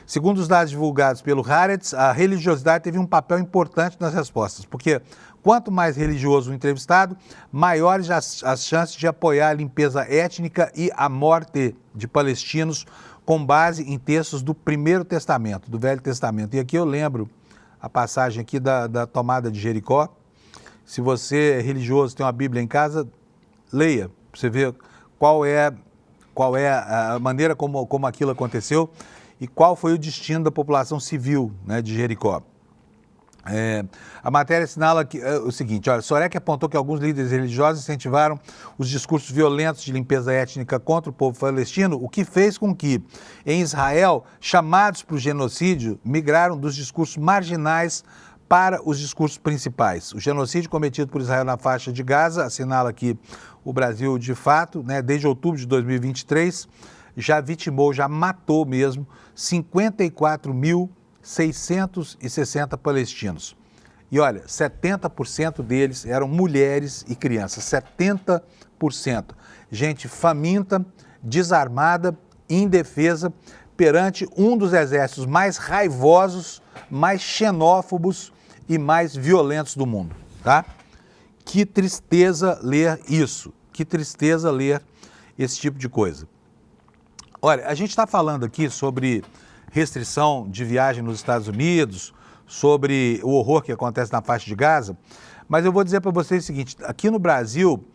Segundo os dados divulgados pelo Haaretz, a religiosidade teve um papel importante nas respostas, porque quanto mais religioso o entrevistado, maiores as chances de apoiar a limpeza étnica e a morte de palestinos com base em textos do Primeiro Testamento, do Velho Testamento. E aqui eu lembro a passagem aqui da tomada de Jericó. Se você é religioso, tem uma Bíblia em casa, leia, para você ver qual é a maneira como aquilo aconteceu e qual foi o destino da população civil, né, de Jericó. A matéria assinala o seguinte, olha, Sorek apontou que alguns líderes religiosos incentivaram os discursos violentos de limpeza étnica contra o povo palestino, o que fez com que, em Israel, chamados para o genocídio migraram dos discursos marginais para os discursos principais. O genocídio cometido por Israel na faixa de Gaza, assinala aqui o Brasil de fato, né, desde outubro de 2023, já vitimou, já matou mesmo 54.660 palestinos. E olha, 70% deles eram mulheres e crianças, 70%. Gente faminta, desarmada, indefesa, perante um dos exércitos mais raivosos, mais xenófobos e mais violentos do mundo, tá? Que tristeza ler isso, que tristeza ler esse tipo de coisa. Olha, a gente está falando aqui sobre restrição de viagem nos Estados Unidos, sobre o horror que acontece na faixa de Gaza, mas eu vou dizer para vocês o seguinte, aqui no Brasil,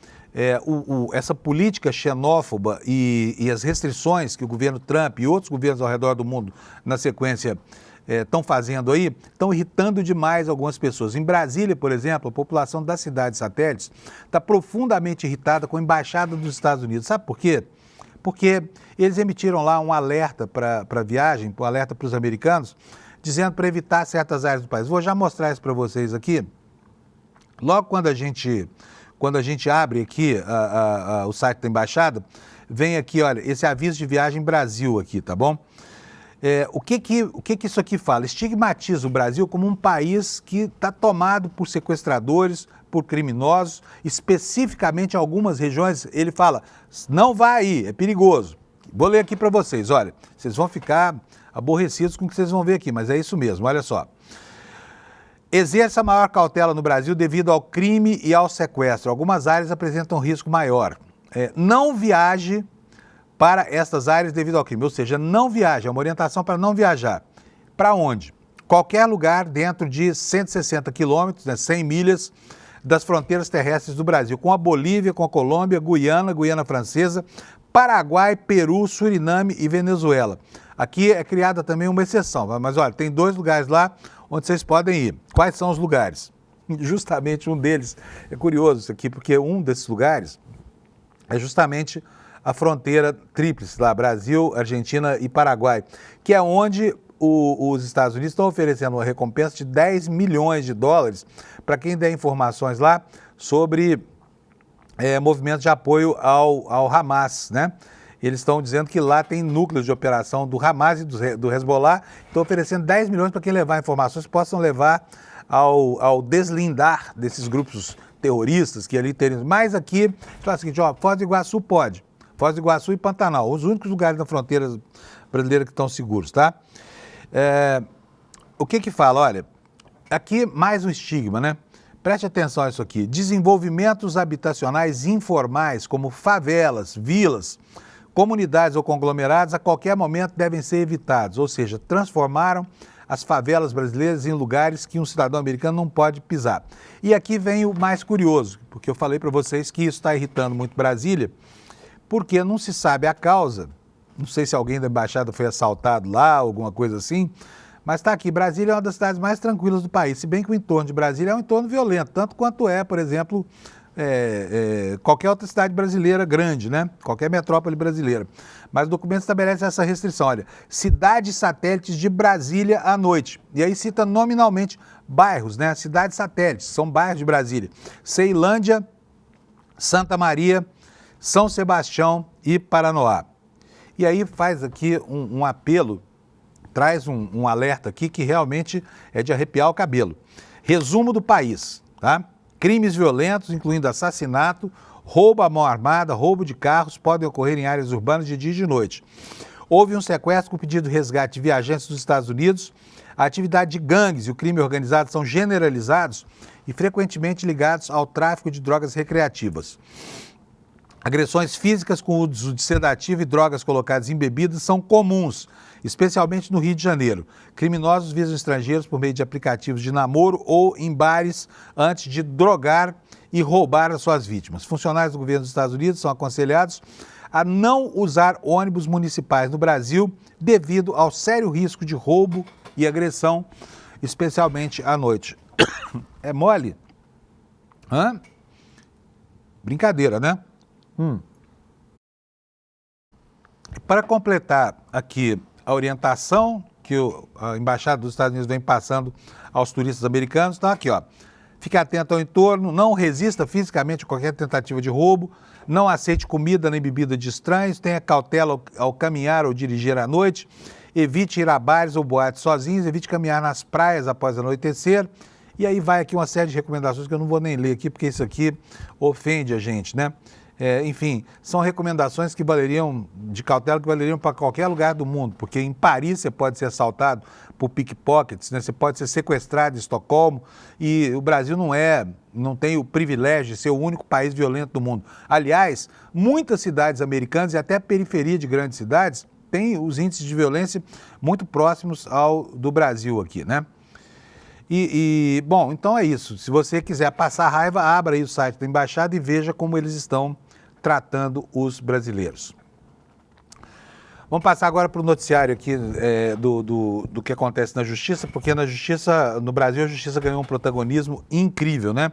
essa política xenófoba e as restrições que o governo Trump e outros governos ao redor do mundo, na sequência, estão fazendo aí, estão irritando demais algumas pessoas. Em Brasília, por exemplo, a população das cidades satélites está profundamente irritada com a embaixada dos Estados Unidos. Sabe por quê? Porque eles emitiram lá um alerta para viagem, um alerta para os americanos, dizendo para evitar certas áreas do país. Vou já mostrar isso para vocês aqui. Logo quando a gente abre aqui o site da embaixada, vem aqui, olha, esse aviso de viagem Brasil aqui, tá bom? O que isso aqui fala? Estigmatiza o Brasil como um país que está tomado por sequestradores, por criminosos, especificamente em algumas regiões, ele fala, não vá aí, é perigoso. Vou ler aqui para vocês, olha, vocês vão ficar aborrecidos com o que vocês vão ver aqui, mas é isso mesmo, olha só. Exerça maior cautela no Brasil devido ao crime e ao sequestro. Algumas áreas apresentam risco maior. Não viaje para estas áreas devido ao crime, ou seja, não viaje, é uma orientação para não viajar. Para onde? Qualquer lugar dentro de 160 quilômetros, né, 100 milhas, das fronteiras terrestres do Brasil, com a Bolívia, com a Colômbia, Guiana Francesa, Paraguai, Peru, Suriname e Venezuela. Aqui é criada também uma exceção, mas olha, tem 2 lugares lá onde vocês podem ir. Quais são os lugares? Justamente um deles, é curioso isso aqui, porque um desses lugares é justamente a fronteira tríplice lá, Brasil, Argentina e Paraguai, que é onde os Estados Unidos estão oferecendo uma recompensa de $10 milhões para quem der informações lá sobre movimentos de apoio ao Hamas, né? Eles estão dizendo que lá tem núcleos de operação do Hamas e do Hezbollah, estão oferecendo 10 milhões para quem levar informações que possam levar ao deslindar desses grupos terroristas que ali teriam. Mas aqui, fala o seguinte, ó, Foz do Iguaçu pode, Foz do Iguaçu e Pantanal, os únicos lugares da fronteira brasileira que estão seguros, tá? O que fala? Olha, aqui mais um estigma, né? Preste atenção a isso aqui. Desenvolvimentos habitacionais informais, como favelas, vilas, Comunidades ou conglomerados a qualquer momento devem ser evitados, ou seja, transformaram as favelas brasileiras em lugares que um cidadão americano não pode pisar. E aqui vem o mais curioso, porque eu falei para vocês que isso está irritando muito Brasília, porque não se sabe a causa. Não sei se alguém da embaixada foi assaltado lá, alguma coisa assim, mas está aqui, Brasília é uma das cidades mais tranquilas do país, se bem que o entorno de Brasília é um entorno violento, tanto quanto é, por exemplo, qualquer outra cidade brasileira grande, né? Qualquer metrópole brasileira. Mas o documento estabelece essa restrição, olha, cidades satélites de Brasília à noite. E aí cita nominalmente bairros, né? Cidades satélites, são bairros de Brasília. Ceilândia, Santa Maria, São Sebastião e Paranoá. E aí faz aqui um apelo, traz um alerta aqui que realmente é de arrepiar o cabelo. Resumo do país, tá? Crimes violentos, incluindo assassinato, roubo à mão armada, roubo de carros, podem ocorrer em áreas urbanas de dia e de noite. Houve um sequestro com pedido de resgate de viajantes dos Estados Unidos. A atividade de gangues e o crime organizado são generalizados e frequentemente ligados ao tráfico de drogas recreativas. Agressões físicas com o uso de sedativo e drogas colocadas em bebidas são comuns, especialmente no Rio de Janeiro. Criminosos visam estrangeiros por meio de aplicativos de namoro ou em bares antes de drogar e roubar as suas vítimas. Funcionários do governo dos Estados Unidos são aconselhados a não usar ônibus municipais no Brasil devido ao sério risco de roubo e agressão, especialmente à noite. É mole? Hã? Brincadeira, né? Para completar aqui a orientação que a Embaixada dos Estados Unidos vem passando aos turistas americanos, então aqui, ó, fique atento ao entorno, não resista fisicamente a qualquer tentativa de roubo, não aceite comida nem bebida de estranhos, tenha cautela ao caminhar ou dirigir à noite, evite ir a bares ou boates sozinhos, evite caminhar nas praias após anoitecer. E aí vai aqui uma série de recomendações que eu não vou nem ler aqui, porque isso aqui ofende a gente, né? Enfim, são recomendações que valeriam, de cautela, que valeriam para qualquer lugar do mundo, porque em Paris você pode ser assaltado por pickpockets, né? Você pode ser sequestrado em Estocolmo, e o Brasil não tem o privilégio de ser o único país violento do mundo. Aliás, muitas cidades americanas e até a periferia de grandes cidades têm os índices de violência muito próximos ao do Brasil aqui, né? Bom, então é isso. Se você quiser passar raiva, abra aí o site da Embaixada e veja como eles estão tratando os brasileiros. Vamos passar agora para o noticiário aqui do que acontece na Justiça, porque na Justiça, no Brasil, a Justiça ganhou um protagonismo incrível, né?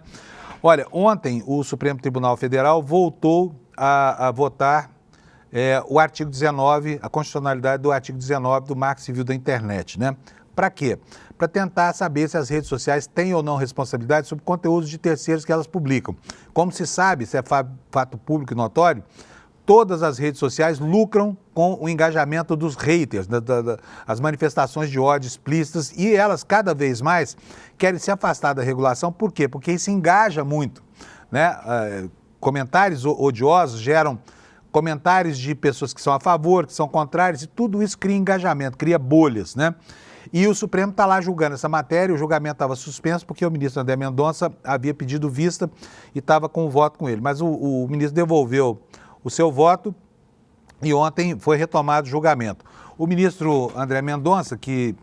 Olha, ontem o Supremo Tribunal Federal voltou a votar o artigo 19, a constitucionalidade do artigo 19 do Marco Civil da Internet, né? Para quê? Para tentar saber se as redes sociais têm ou não responsabilidade sobre conteúdos de terceiros que elas publicam. Como se sabe, isso é fato público e notório, todas as redes sociais lucram com o engajamento dos haters, as manifestações de ódio explícitas, e elas cada vez mais querem se afastar da regulação. Por quê? Porque isso engaja muito, né? Comentários odiosos geram comentários de pessoas que são a favor, que são contrárias, e tudo isso cria engajamento, cria bolhas, né? E o Supremo está lá julgando essa matéria, o julgamento estava suspenso porque o ministro André Mendonça havia pedido vista e estava com o voto com ele. Mas o ministro devolveu o seu voto e ontem foi retomado o julgamento. O ministro André Mendonça, que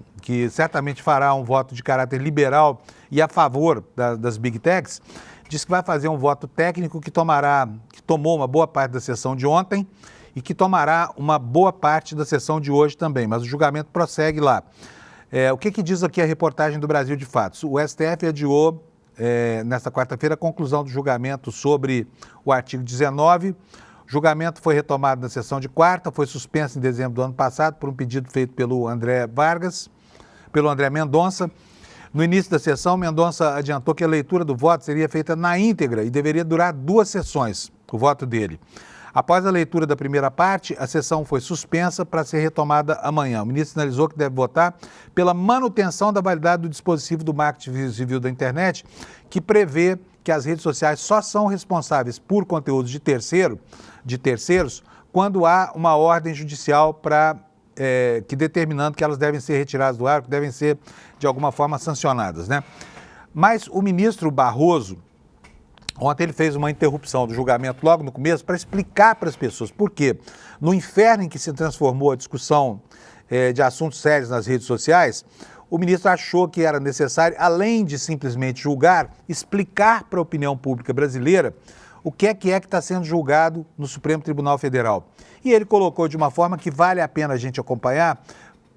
certamente fará um voto de caráter liberal e a favor das Big Techs, disse que vai fazer um voto técnico que tomou uma boa parte da sessão de ontem e que tomará uma boa parte da sessão de hoje também, mas o julgamento prossegue lá. O que diz aqui a reportagem do Brasil de Fatos? O STF adiou, nesta quarta-feira, a conclusão do julgamento sobre o artigo 19. O julgamento foi retomado na sessão de quarta, foi suspenso em dezembro do ano passado por um pedido feito pelo André Mendonça. No início da sessão, Mendonça adiantou que a leitura do voto seria feita na íntegra e deveria durar 2 sessões, o voto dele. Após a leitura da primeira parte, a sessão foi suspensa para ser retomada amanhã. O ministro sinalizou que deve votar pela manutenção da validade do dispositivo do Marco Civil da Internet, que prevê que as redes sociais só são responsáveis por conteúdos de terceiros quando há uma ordem judicial que determinando que elas devem ser retiradas do ar, que devem ser de alguma forma sancionadas, né? Mas o ministro Barroso Ontem ele fez uma interrupção do julgamento logo no começo para explicar para as pessoas por quê. No inferno em que se transformou a discussão de assuntos sérios nas redes sociais, o ministro achou que era necessário, além de simplesmente julgar, explicar para a opinião pública brasileira o que é que está sendo julgado no Supremo Tribunal Federal. E ele colocou de uma forma que vale a pena a gente acompanhar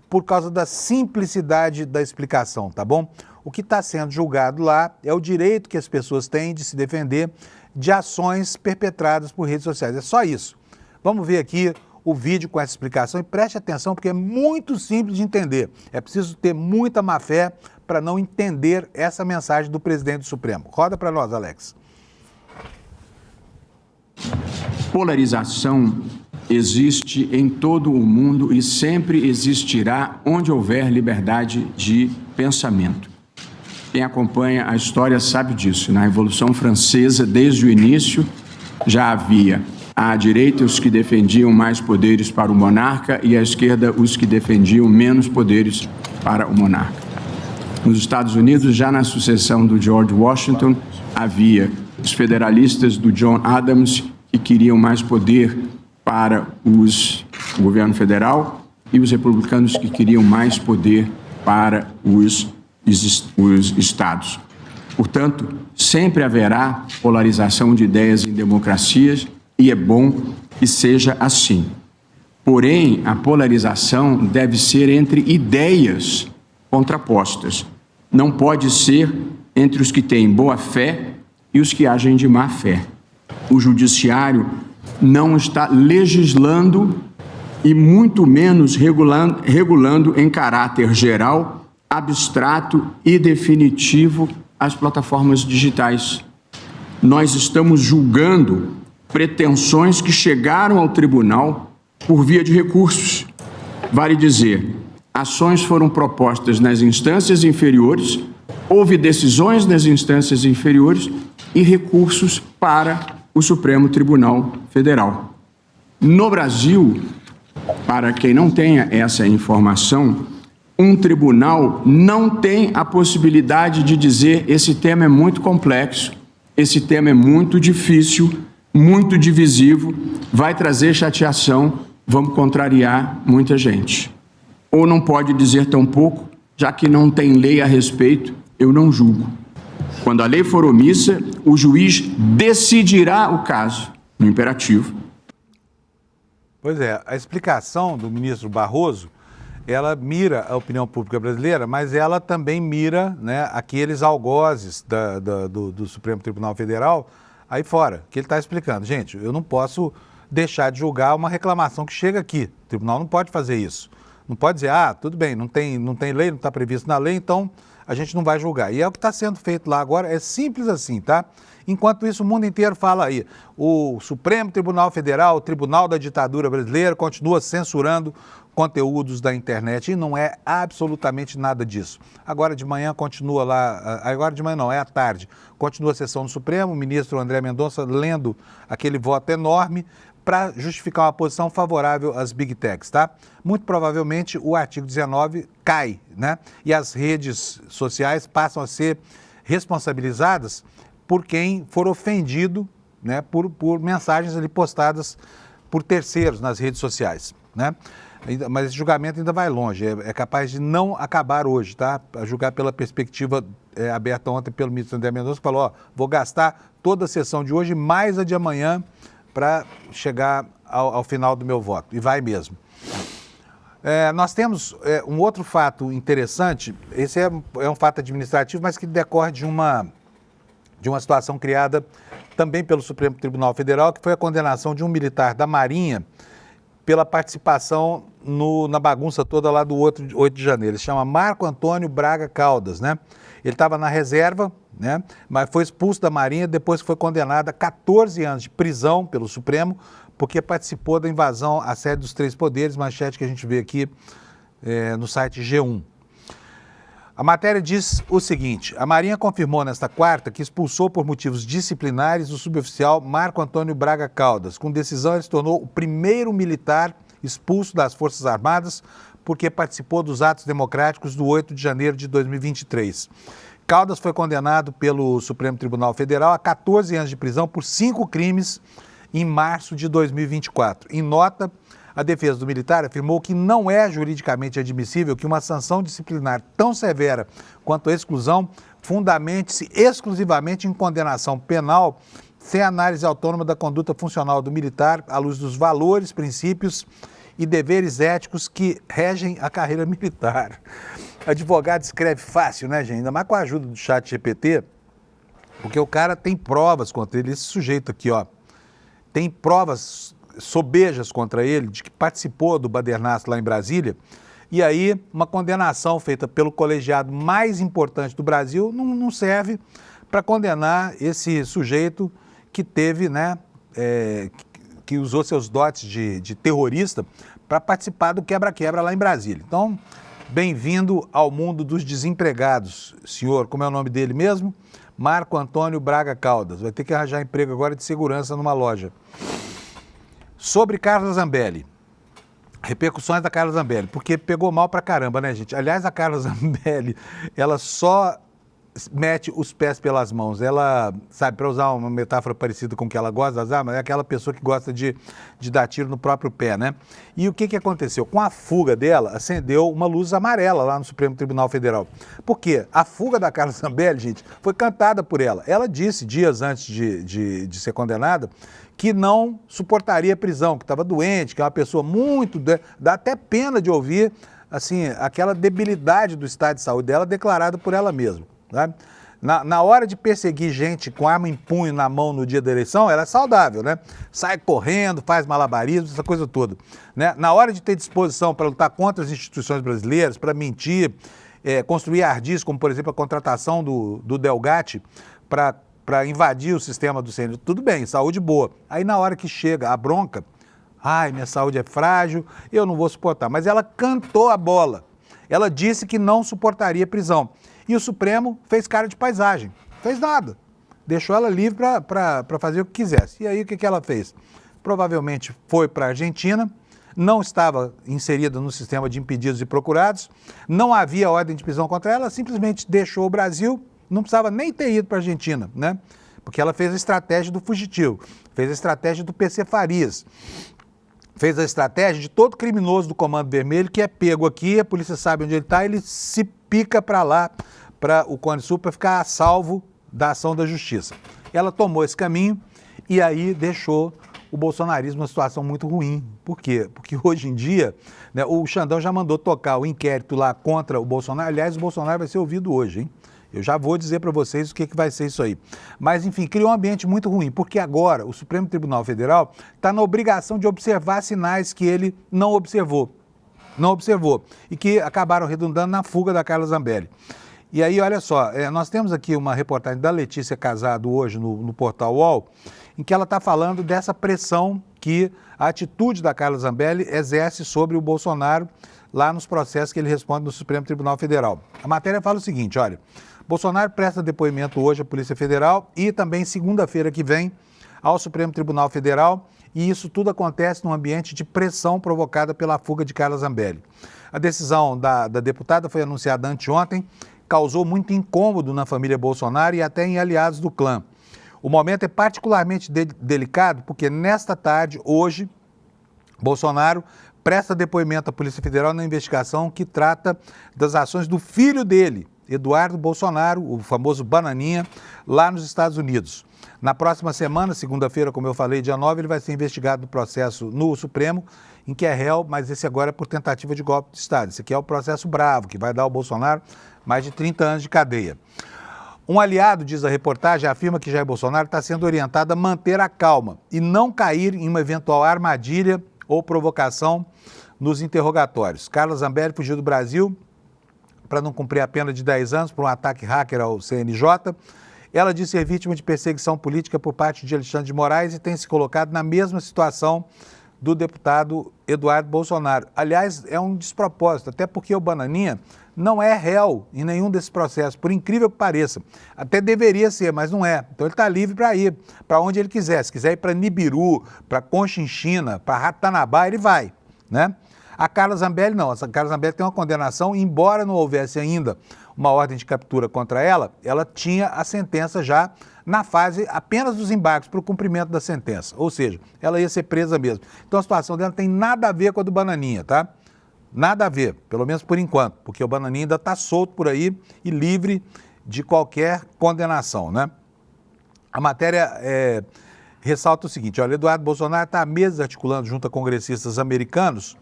por causa da simplicidade da explicação, tá bom? O que está sendo julgado lá é o direito que as pessoas têm de se defender de ações perpetradas por redes sociais. É só isso. Vamos ver aqui o vídeo com essa explicação e preste atenção porque é muito simples de entender. É preciso ter muita má fé para não entender essa mensagem do presidente do Supremo. Roda para nós, Alex. Polarização existe em todo o mundo e sempre existirá onde houver liberdade de pensamento. Quem acompanha a história sabe disso. Na Revolução Francesa, desde o início, já havia à direita os que defendiam mais poderes para o monarca e à esquerda os que defendiam menos poderes para o monarca. Nos Estados Unidos, já na sucessão do George Washington, havia os federalistas do John Adams que queriam mais poder para o governo federal e os republicanos que queriam mais poder para os estados. Portanto, sempre haverá polarização de ideias em democracias e é bom que seja assim. Porém, a polarização deve ser entre ideias contrapostas. Não pode ser entre os que têm boa fé e os que agem de má fé. O judiciário não está legislando e muito menos regulando em caráter geral, abstrato e definitivo as plataformas digitais. Nós estamos julgando pretensões que chegaram ao tribunal por via de recursos. Vale dizer, ações foram propostas nas instâncias inferiores, houve decisões nas instâncias inferiores e recursos para o Supremo Tribunal Federal. No Brasil, para quem não tenha essa informação, um tribunal não tem a possibilidade de dizer esse tema é muito complexo, esse tema é muito difícil, muito divisivo, vai trazer chateação, vamos contrariar muita gente. Ou não pode dizer tão pouco, já que não tem lei a respeito, eu não julgo. Quando a lei for omissa, o juiz decidirá o caso, no imperativo. Pois é, a explicação do ministro Barroso, ela mira a opinião pública brasileira, mas ela também mira, né, aqueles algozes do Supremo Tribunal Federal aí fora, que ele está explicando. Gente, eu não posso deixar de julgar uma reclamação que chega aqui. O tribunal não pode fazer isso. Não pode dizer, tudo bem, não tem lei, não está previsto na lei, então a gente não vai julgar. E é o que está sendo feito lá agora, é simples assim, tá? Enquanto isso, o mundo inteiro fala aí, o Supremo Tribunal Federal, o Tribunal da Ditadura Brasileira, continua censurando conteúdos da internet e não é absolutamente nada disso. Agora de manhã continua lá, agora de manhã não, é à tarde, continua a sessão do Supremo, o ministro André Mendonça lendo aquele voto enorme para justificar uma posição favorável às Big Techs, tá? Muito provavelmente o artigo 19 cai, né? E as redes sociais passam a ser responsabilizadas por quem for ofendido, né? Por mensagens ali postadas por terceiros nas redes sociais, né? Mas esse julgamento ainda vai longe, é capaz de não acabar hoje, tá? A julgar pela perspectiva aberta ontem pelo ministro André Mendonça, que falou, vou gastar toda a sessão de hoje mais a de amanhã para chegar ao final do meu voto, e vai mesmo. Nós temos um outro fato interessante, esse é um fato administrativo, mas que decorre de uma situação criada também pelo Supremo Tribunal Federal, que foi a condenação de um militar da Marinha pela participação na bagunça toda lá do 8 de janeiro. Ele se chama Marco Antônio Braga Caldas, né? Ele estava na reserva, né? Mas foi expulso da Marinha depois que foi condenado a 14 anos de prisão pelo Supremo, porque participou da invasão à sede dos Três Poderes, manchete que a gente vê aqui no site G1. A matéria diz o seguinte, a Marinha confirmou nesta quarta que expulsou por motivos disciplinares o suboficial Marco Antônio Braga Caldas. Com decisão, ele se tornou o primeiro militar expulso das Forças Armadas porque participou dos atos democráticos do 8 de janeiro de 2023. Caldas foi condenado pelo Supremo Tribunal Federal a 14 anos de prisão por 5 crimes em março de 2024. Em nota, a defesa do militar afirmou que não é juridicamente admissível que uma sanção disciplinar tão severa quanto a exclusão fundamente-se exclusivamente em condenação penal sem análise autônoma da conduta funcional do militar à luz dos valores, princípios e deveres éticos que regem a carreira militar. Advogado escreve fácil, né, gente? Ainda mais com a ajuda do ChatGPT, porque o cara tem provas contra ele. Esse sujeito aqui, ó, tem provas sobejas contra ele de que participou do Badernasco lá em Brasília. E aí, uma condenação feita pelo colegiado mais importante do Brasil não serve para condenar esse sujeito que teve, né, que usou seus dotes de terrorista para participar do quebra-quebra lá em Brasília. Então, bem-vindo ao mundo dos desempregados, senhor. Como é o nome dele mesmo? Marco Antônio Braga Caldas. Vai ter que arranjar emprego agora de segurança numa loja. Sobre Carla Zambelli. Repercussões da Carla Zambelli, porque pegou mal pra caramba, né, gente? Aliás, a Carla Zambelli, ela só mete os pés pelas mãos. Ela, sabe, para usar uma metáfora parecida com o que ela gosta das armas, é aquela pessoa que gosta de dar tiro no próprio pé, né? E o que aconteceu? Com a fuga dela, acendeu uma luz amarela lá no Supremo Tribunal Federal. Por quê? A fuga da Carla Zambelli, gente, foi cantada por ela. Ela disse, dias antes de ser condenada, que não suportaria prisão, que estava doente, que é uma pessoa muito... Dá até pena de ouvir, assim, aquela debilidade do estado de saúde dela declarada por ela mesma. Sabe? Na hora de perseguir gente com arma em punho na mão no dia da eleição, ela é saudável, né? Sai correndo, faz malabarismo, essa coisa toda. Né? Na hora de ter disposição para lutar contra as instituições brasileiras, para mentir, construir ardis, como por exemplo a contratação do Delgatti para invadir o sistema do CNJ, tudo bem, saúde boa. Aí na hora que chega a bronca, ai, minha saúde é frágil, eu não vou suportar. Mas ela cantou a bola. Ela disse que não suportaria prisão. E o Supremo fez cara de paisagem, fez nada, deixou ela livre para fazer o que quisesse. E aí o que ela fez? Provavelmente foi para a Argentina, não estava inserida no sistema de impedidos e procurados, não havia ordem de prisão contra ela, simplesmente deixou o Brasil, não precisava nem ter ido para a Argentina, né? Porque ela fez a estratégia do fugitivo, fez a estratégia do PC Farias, fez a estratégia de todo criminoso do Comando Vermelho que é pego aqui, a polícia sabe onde ele está, ele se pica para lá, para o Cone Sul, para ficar a salvo da ação da justiça. Ela tomou esse caminho e aí deixou o bolsonarismo numa situação muito ruim. Por quê? Porque hoje em dia, né, o Xandão já mandou tocar o inquérito lá contra o Bolsonaro. Aliás, o Bolsonaro vai ser ouvido hoje, hein? Eu já vou dizer para vocês o que vai ser isso aí. Mas, enfim, criou um ambiente muito ruim, porque agora o Supremo Tribunal Federal está na obrigação de observar sinais que ele não observou. E que acabaram redundando na fuga da Carla Zambelli. E aí, olha só, nós temos aqui uma reportagem da Letícia Casado hoje no portal UOL, em que ela está falando dessa pressão que a atitude da Carla Zambelli exerce sobre o Bolsonaro lá nos processos que ele responde no Supremo Tribunal Federal. A matéria fala o seguinte, olha, Bolsonaro presta depoimento hoje à Polícia Federal e também segunda-feira que vem ao Supremo Tribunal Federal, e isso tudo acontece num ambiente de pressão provocada pela fuga de Carla Zambelli. A decisão da deputada foi anunciada anteontem, causou muito incômodo na família Bolsonaro e até em aliados do clã. O momento é particularmente delicado porque nesta tarde, hoje, Bolsonaro presta depoimento à Polícia Federal na investigação que trata das ações do filho dele, Eduardo Bolsonaro, o famoso Bananinha, lá nos Estados Unidos. Na próxima semana, segunda-feira, como eu falei, dia 9, ele vai ser investigado no processo no Supremo, em que é réu, mas esse agora é por tentativa de golpe de Estado. Esse aqui é o processo bravo, que vai dar ao Bolsonaro mais de 30 anos de cadeia. Um aliado, diz a reportagem, afirma que Jair Bolsonaro está sendo orientado a manter a calma e não cair em uma eventual armadilha ou provocação nos interrogatórios. Carla Zambelli fugiu do Brasil para não cumprir a pena de 10 anos por um ataque hacker ao CNJ. Ela diz ser vítima de perseguição política por parte de Alexandre de Moraes e tem se colocado na mesma situação do deputado Eduardo Bolsonaro. Aliás, é um despropósito, até porque o Bananinha não é réu em nenhum desses processos, por incrível que pareça. Até deveria ser, mas não é. Então ele está livre para ir para onde ele quiser. Se quiser ir para Nibiru, para Conchinchina, para Ratanabá, ele vai, né? A Carla Zambelli não. A Carla Zambelli tem uma condenação, embora não houvesse ainda uma ordem de captura contra ela, ela tinha a sentença já na fase apenas dos embargos para o cumprimento da sentença. Ou seja, ela ia ser presa mesmo. Então a situação dela tem nada a ver com a do Bananinha, tá? Nada a ver, pelo menos por enquanto, porque o Bananinha ainda está solto por aí e livre de qualquer condenação, né? A matéria ressalta o seguinte, olha, Eduardo Bolsonaro está há meses articulando junto a congressistas americanos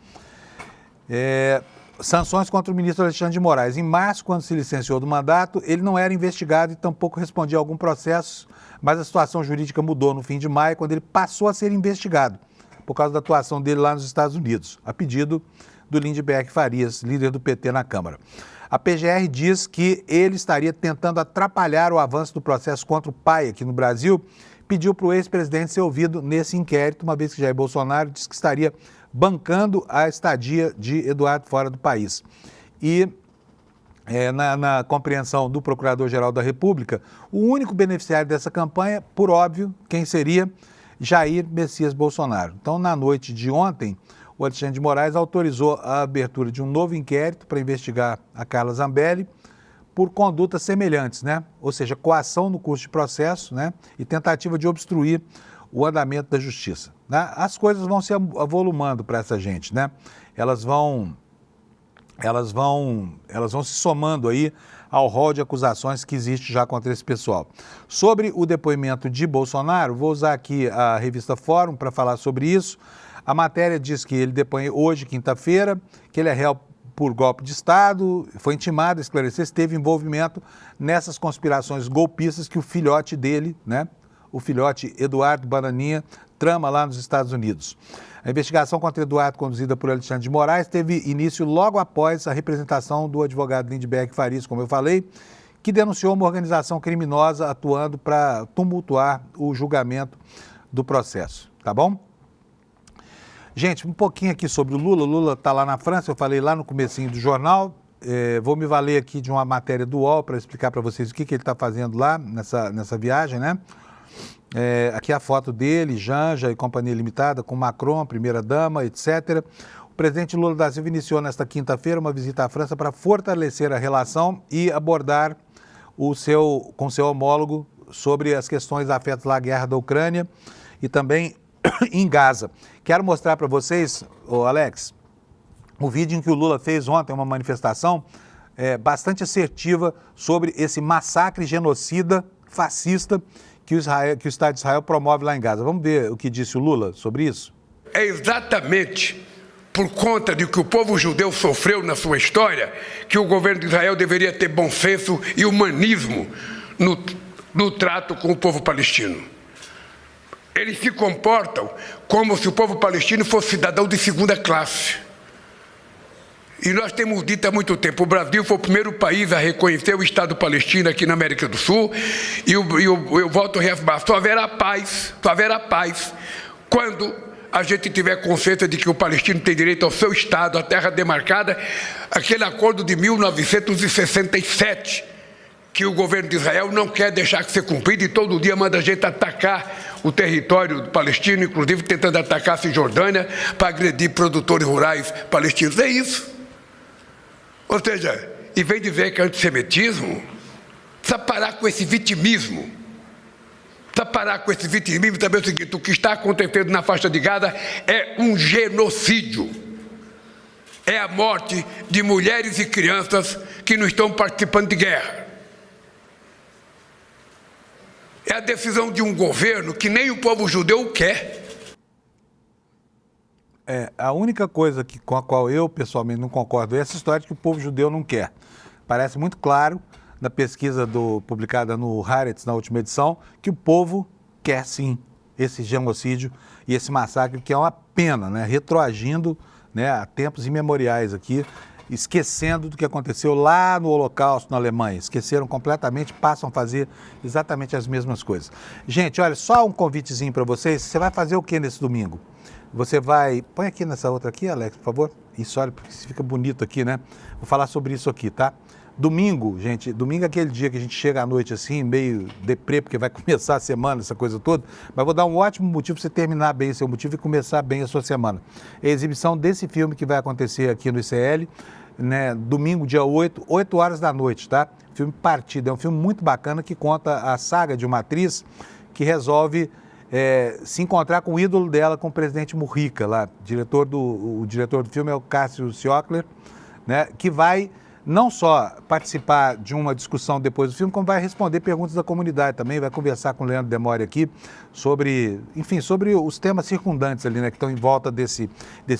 sanções contra o ministro Alexandre de Moraes. Em março, quando se licenciou do mandato, ele não era investigado e tampouco respondia a algum processo, mas a situação jurídica mudou no fim de maio, quando ele passou a ser investigado, por causa da atuação dele lá nos Estados Unidos, a pedido do Lindbergh Farias, líder do PT na Câmara. A PGR diz que ele estaria tentando atrapalhar o avanço do processo contra o pai aqui no Brasil, pediu para o ex-presidente ser ouvido nesse inquérito, uma vez que Jair Bolsonaro disse que estaria bancando a estadia de Eduardo fora do país. E na compreensão do Procurador-Geral da República, o único beneficiário dessa campanha, por óbvio, quem seria? Jair Messias Bolsonaro. Então, na noite de ontem, o Alexandre de Moraes autorizou a abertura de um novo inquérito para investigar a Carla Zambelli por condutas semelhantes, né? Ou seja, coação no curso de processo, né? E tentativa de obstruir o andamento da justiça, né? As coisas vão se avolumando para essa gente, né? Elas vão se somando aí ao rol de acusações que existe já contra esse pessoal. Sobre o depoimento de Bolsonaro, vou usar aqui a revista Fórum para falar sobre isso. A matéria diz que ele depõe hoje, quinta-feira, que ele é réu por golpe de Estado, foi intimado a esclarecer se teve envolvimento nessas conspirações golpistas que o filhote dele, né, o filhote Eduardo Bananinha, trama lá nos Estados Unidos. A investigação contra Eduardo, conduzida por Alexandre de Moraes, teve início logo após a representação do advogado Lindbergh Farias, como eu falei, que denunciou uma organização criminosa atuando para tumultuar o julgamento do processo, tá bom? Gente, um pouquinho aqui sobre o Lula. O Lula está lá na França, eu falei lá no comecinho do jornal. Vou me valer aqui de uma matéria do UOL para explicar para vocês o que ele está fazendo lá nessa viagem, né? Aqui a foto dele, Janja e Companhia Limitada, com Macron, primeira-dama, etc. O presidente Lula da Silva iniciou nesta quinta-feira uma visita à França para fortalecer a relação e abordar com seu homólogo sobre as questões afetas à guerra da Ucrânia e também em Gaza. Quero mostrar para vocês, Alex, o vídeo em que o Lula fez ontem, uma manifestação bastante assertiva sobre esse massacre genocida, fascista, que o Estado de Israel promove lá em Gaza. Vamos ver o que disse o Lula sobre isso? É exatamente por conta de que o povo judeu sofreu na sua história que o governo de Israel deveria ter bom senso e humanismo no trato com o povo palestino. Eles se comportam como se o povo palestino fosse cidadão de segunda classe. E nós temos dito há muito tempo, o Brasil foi o primeiro país a reconhecer o Estado palestino aqui na América do Sul, e eu volto a reafirmar, só haverá paz quando a gente tiver consciência de que o palestino tem direito ao seu Estado, à terra demarcada, aquele acordo de 1967, que o governo de Israel não quer deixar de ser cumprido e todo dia manda a gente atacar o território palestino, inclusive tentando atacar a Cisjordânia para agredir produtores rurais palestinos. É isso. Ou seja, e vem dizer que é antissemitismo, precisa parar com esse vitimismo. Precisa parar com esse vitimismo e saber o seguinte, o que está acontecendo na faixa de Gaza é um genocídio. É a morte de mulheres e crianças que não estão participando de guerra. É a decisão de um governo que nem o povo judeu quer. A única coisa com a qual eu, pessoalmente, não concordo é essa história de que o povo judeu não quer. Parece muito claro, na pesquisa publicada no Haaretz, na última edição, que o povo quer, sim, esse genocídio e esse massacre, que é uma pena, né? Retroagindo, né, a tempos imemoriais aqui, esquecendo do que aconteceu lá no Holocausto, na Alemanha. Esqueceram completamente, passam a fazer exatamente as mesmas coisas. Gente, olha, só um convitezinho para vocês. Você vai fazer o que nesse domingo? Você vai... Põe aqui nessa outra aqui, Alex, por favor. Isso, olha, porque fica bonito aqui, né? Vou falar sobre isso aqui, tá? Domingo, gente, domingo é aquele dia que a gente chega à noite assim, meio deprê, porque vai começar a semana, essa coisa toda, mas vou dar um ótimo motivo para você terminar bem o seu motivo e começar bem a sua semana. É a exibição desse filme que vai acontecer aqui no ICL, né, domingo, dia 8 horas da noite, tá? Filme Partida, é um filme muito bacana que conta a saga de uma atriz que resolve se encontrar com o ídolo dela, com o presidente Mujica, lá. O diretor do filme é o Cássio Siocler, né, que vai não só participar de uma discussão depois do filme, como vai responder perguntas da comunidade também, vai conversar com o Leandro Demore aqui sobre, enfim, sobre os temas circundantes ali, né, que estão em volta desse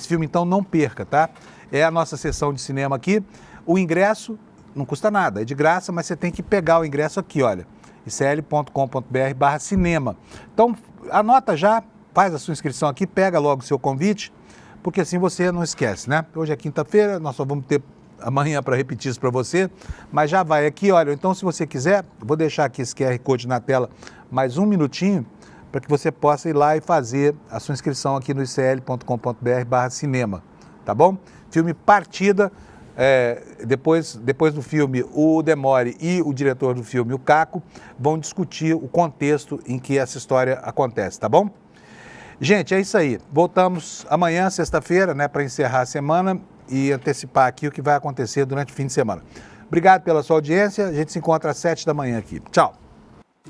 filme, então não perca, tá? É a nossa sessão de cinema aqui, o ingresso não custa nada, é de graça, mas você tem que pegar o ingresso aqui, olha, icl.com.br/cinema. Então, anota já, faz a sua inscrição aqui, pega logo o seu convite, porque assim você não esquece, né? Hoje é quinta-feira, nós só vamos ter amanhã para repetir isso para você, mas já vai aqui, olha, então se você quiser, vou deixar aqui esse QR Code na tela mais um minutinho, para que você possa ir lá e fazer a sua inscrição aqui no icl.com.br/cinema, tá bom? Filme Partida, depois do filme, o Demore e o diretor do filme, o Caco, vão discutir o contexto em que essa história acontece, tá bom? Gente, é isso aí. Voltamos amanhã, sexta-feira, né, para encerrar a semana e antecipar aqui o que vai acontecer durante o fim de semana. Obrigado pela sua audiência. A gente se encontra às 7 da manhã aqui. Tchau.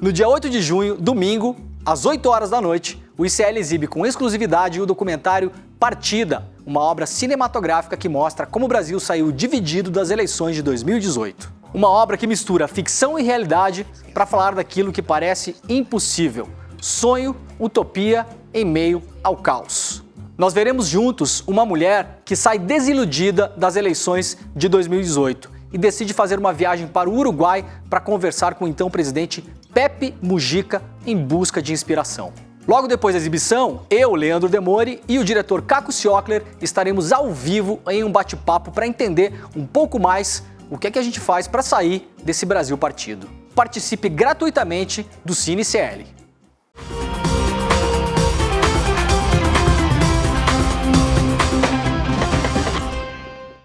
No dia 8 de junho, domingo, às 8 horas da noite, o ICL exibe com exclusividade o documentário Partida, uma obra cinematográfica que mostra como o Brasil saiu dividido das eleições de 2018. Uma obra que mistura ficção e realidade para falar daquilo que parece impossível. Sonho, utopia em meio ao caos. Nós veremos juntos uma mulher que sai desiludida das eleições de 2018 e decide fazer uma viagem para o Uruguai para conversar com o então presidente Pepe Mujica em busca de inspiração. Logo depois da exibição, eu, Leandro Demore e o diretor Caco Siocler estaremos ao vivo em um bate-papo para entender um pouco mais o que é que a gente faz para sair desse Brasil partido. Participe gratuitamente do Cine ICL.